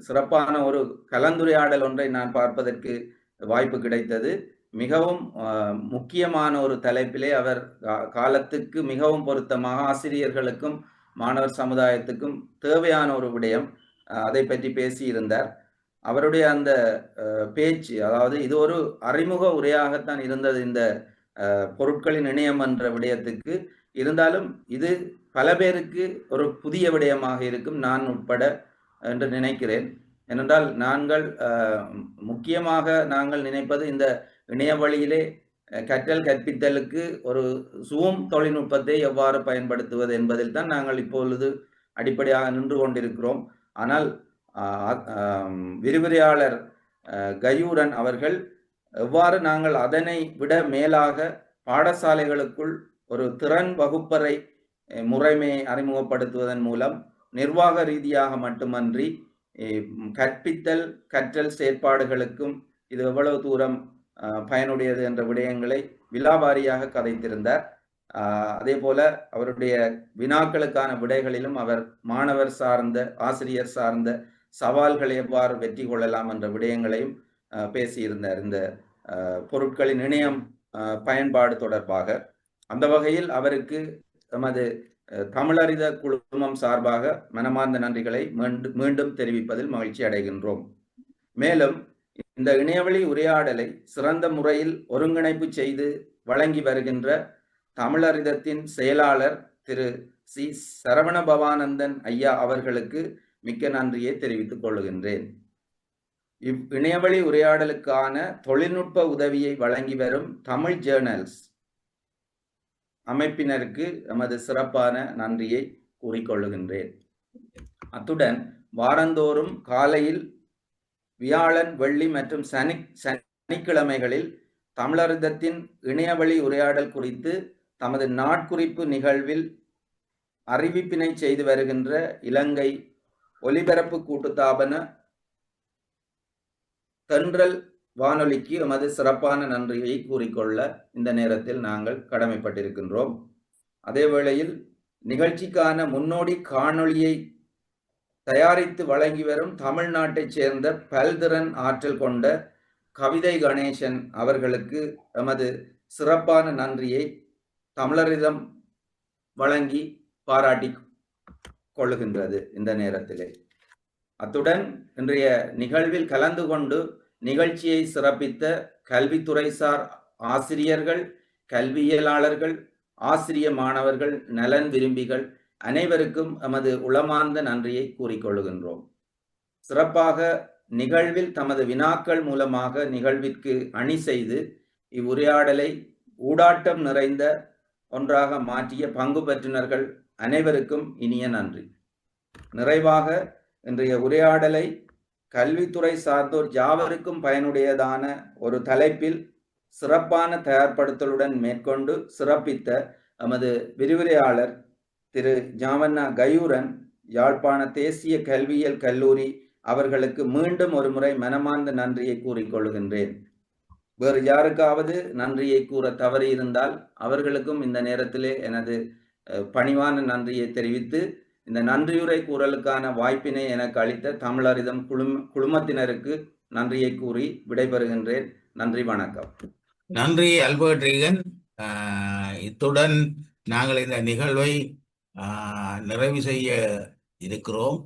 சிறப்பான ஒரு கலந்துரையாடல் ஒன்றை நான் பார்ப்பதற்கு வாய்ப்பு கிடைத்தது. மிகவும் முக்கியமான ஒரு தலைப்பிலே அவர் காலத்துக்கு மிகவும் பொருத்தமாக ஆசிரியர்களுக்கும் மாணவர் சமுதாயத்துக்கும் தேவையான ஒரு விடயம், அதை பற்றி பேசியிருந்தார். அவருடைய அந்த பேச்சு, அதாவது இது ஒரு அறிமுக உரையாகத்தான் இருந்தது இந்த பொருட்களின் இணையம் என்ற விடயத்துக்கு. இருந்தாலும் இது பல பேருக்கு ஒரு புதிய விடயமாக இருக்கும், நான் உட்பட என்று நினைக்கிறேன். ஏனென்றால் முக்கியமாக நாங்கள் நினைப்பது இந்த இணைய வழியிலே கற்றல் கற்பித்தலுக்கு ஒரு ஜூம் தொழில்நுட்பத்தை எவ்வாறு பயன்படுத்துவது என்பதில் தான் நாங்கள் இப்பொழுது அடிப்படையாக நின்று கொண்டிருக்கிறோம். ஆனால் விரிவுரையாளர் கயூரன் அவர்கள் எவ்வாறு நாங்கள் அதனை விட மேலாக பாடசாலைகளுக்குள் ஒரு திறன் வகுப்பறை முறைமையை அறிமுகப்படுத்துவதன் மூலம் நிர்வாக ரீதியாக மட்டுமன்றி கற்றல் செயற்பாடுகளுக்கும் இது எவ்வளவு தூரம் பயனுடையது என்ற விடயங்களை விலாவாரியாக கதைத்திருந்தார். அதே போல அவருடைய வினாக்களுக்கான விடைகளிலும் அவர் மாணவர் சார்ந்த, ஆசிரியர் சார்ந்த சவால்களை எவ்வாறு வெற்றி கொள்ளலாம் என்ற விடயங்களையும் பேசியிருந்தார் இந்த பொருட்களின் இணையம் பயன்பாடு தொடர்பாக. அந்த வகையில் அவருக்கு எமது தமிழறித குழுமம் சார்பாக மனமார்ந்த நன்றிகளை மீண்டும் தெரிவிப்பதில் மகிழ்ச்சி அடைகின்றோம். மேலும் இந்த இணையவழி உரையாடலை சிறந்த முறையில் ஒருங்கிணைப்பு செய்து வழங்கி வருகின்ற தமிழறிதத்தின் செயலாளர் திரு சி சரவணபவானந்தன் ஐயா அவர்களுக்கு மிக்க நன்றியை தெரிவித்துக் கொள்கின்றேன். இவ் இணையவழி உரையாடலுக்கான தொழில்நுட்ப உதவியை வழங்கி வரும் தமிழ் ஜேர்னல்ஸ் அமைப்பினருக்கு எமது சிறப்பான நன்றியை கூறிக்கொள்ளுகின்றேன். அத்துடன் வாரந்தோறும் காலையில் வியாழன், வெள்ளி மற்றும் சனிக்கிழமைகளில் தமிழறிதத்தின் இணையவழி உரையாடல் குறித்து தமது நாட்குறிப்பு நிகழ்வில் அறிவிப்பினை செய்து வருகின்ற இலங்கை ஒலிபரப்பு கூட்டுத்தாபன தென்றல் வானொலிக்கு எமது சிறப்பான நன்றியை கூறிக்கொள்ள இந்த நேரத்தில் நாங்கள் கடமைப்பட்டிருக்கின்றோம். அதே வேளையில் நிகழ்ச்சிக்கான முன்னோடி காணொளியை தயாரித்து வழங்கி வரும் தமிழ்நாட்டைச் சேர்ந்த பல்திறன் ஆற்றல் கொண்ட கவிதை கணேசன் அவர்களுக்கு எமது சிறப்பான நன்றியை தமிழரிடம் வழங்கி பாராட்டி கொள்ளுகின்றது இந்த நேரத்திலே. அத்துடன் இன்றைய நிகழ்வில் கலந்து கொண்டு நிகழ்ச்சியை சிறப்பித்த கல்வித்துறைசார் ஆசிரியர்கள், கல்வியலாளர்கள், ஆசிரிய மாணவர்கள், நலன் விரும்பிகள் அனைவருக்கும் எமது உளமார்ந்த நன்றியை கூறிக்கொள்ளுகின்றோம். சிறப்பாக நிகழ்வில் தமது வினாக்கள் மூலமாக நிகழ்விற்கு அணி செய்து இவ்வுரையாடலை ஊடாட்டம் நிறைந்த ஒன்றாக மாற்றிய பங்கு பெற்றினர்கள் அனைவருக்கும் இனிய நன்றி. நிறைவாக இன்றைய உரையாடலை கல்வித்துறை சார்ந்தோர் யாவருக்கும் பயனுடையதான ஒரு தலைப்பில் சிறப்பான தயார்படுத்தலுடன் மேற்கொண்டு சிறப்பித்த எமது விரிவுரையாளர் திரு ஜாவண்ணா கயூரன், யாழ்ப்பாண தேசிய கல்வியியல் கல்லூரி அவர்களுக்கு மீண்டும் ஒரு முறை மனமார்ந்த நன்றியை கூறிக்கொள்கின்றேன். வேறு யாருக்காவது நன்றியை கூற தவறி இருந்தால் அவர்களுக்கும் இந்த நேரத்திலே எனது பணிவான நன்றியை தெரிவித்து இந்த நன்றியுரை கூறலுக்கான வாய்ப்பினை எனக்கு அளித்த தமிழறிதம் குழுமத்தினருக்கு நன்றியை கூறி விடைபெறுகின்றேன். நன்றி, வணக்கம். நன்றி அல்பர்ட் ரீகன். இத்துடன் நாங்கள் இந்த நிகழ்வை நிறைவு செய்ய இருக்கிறோம்.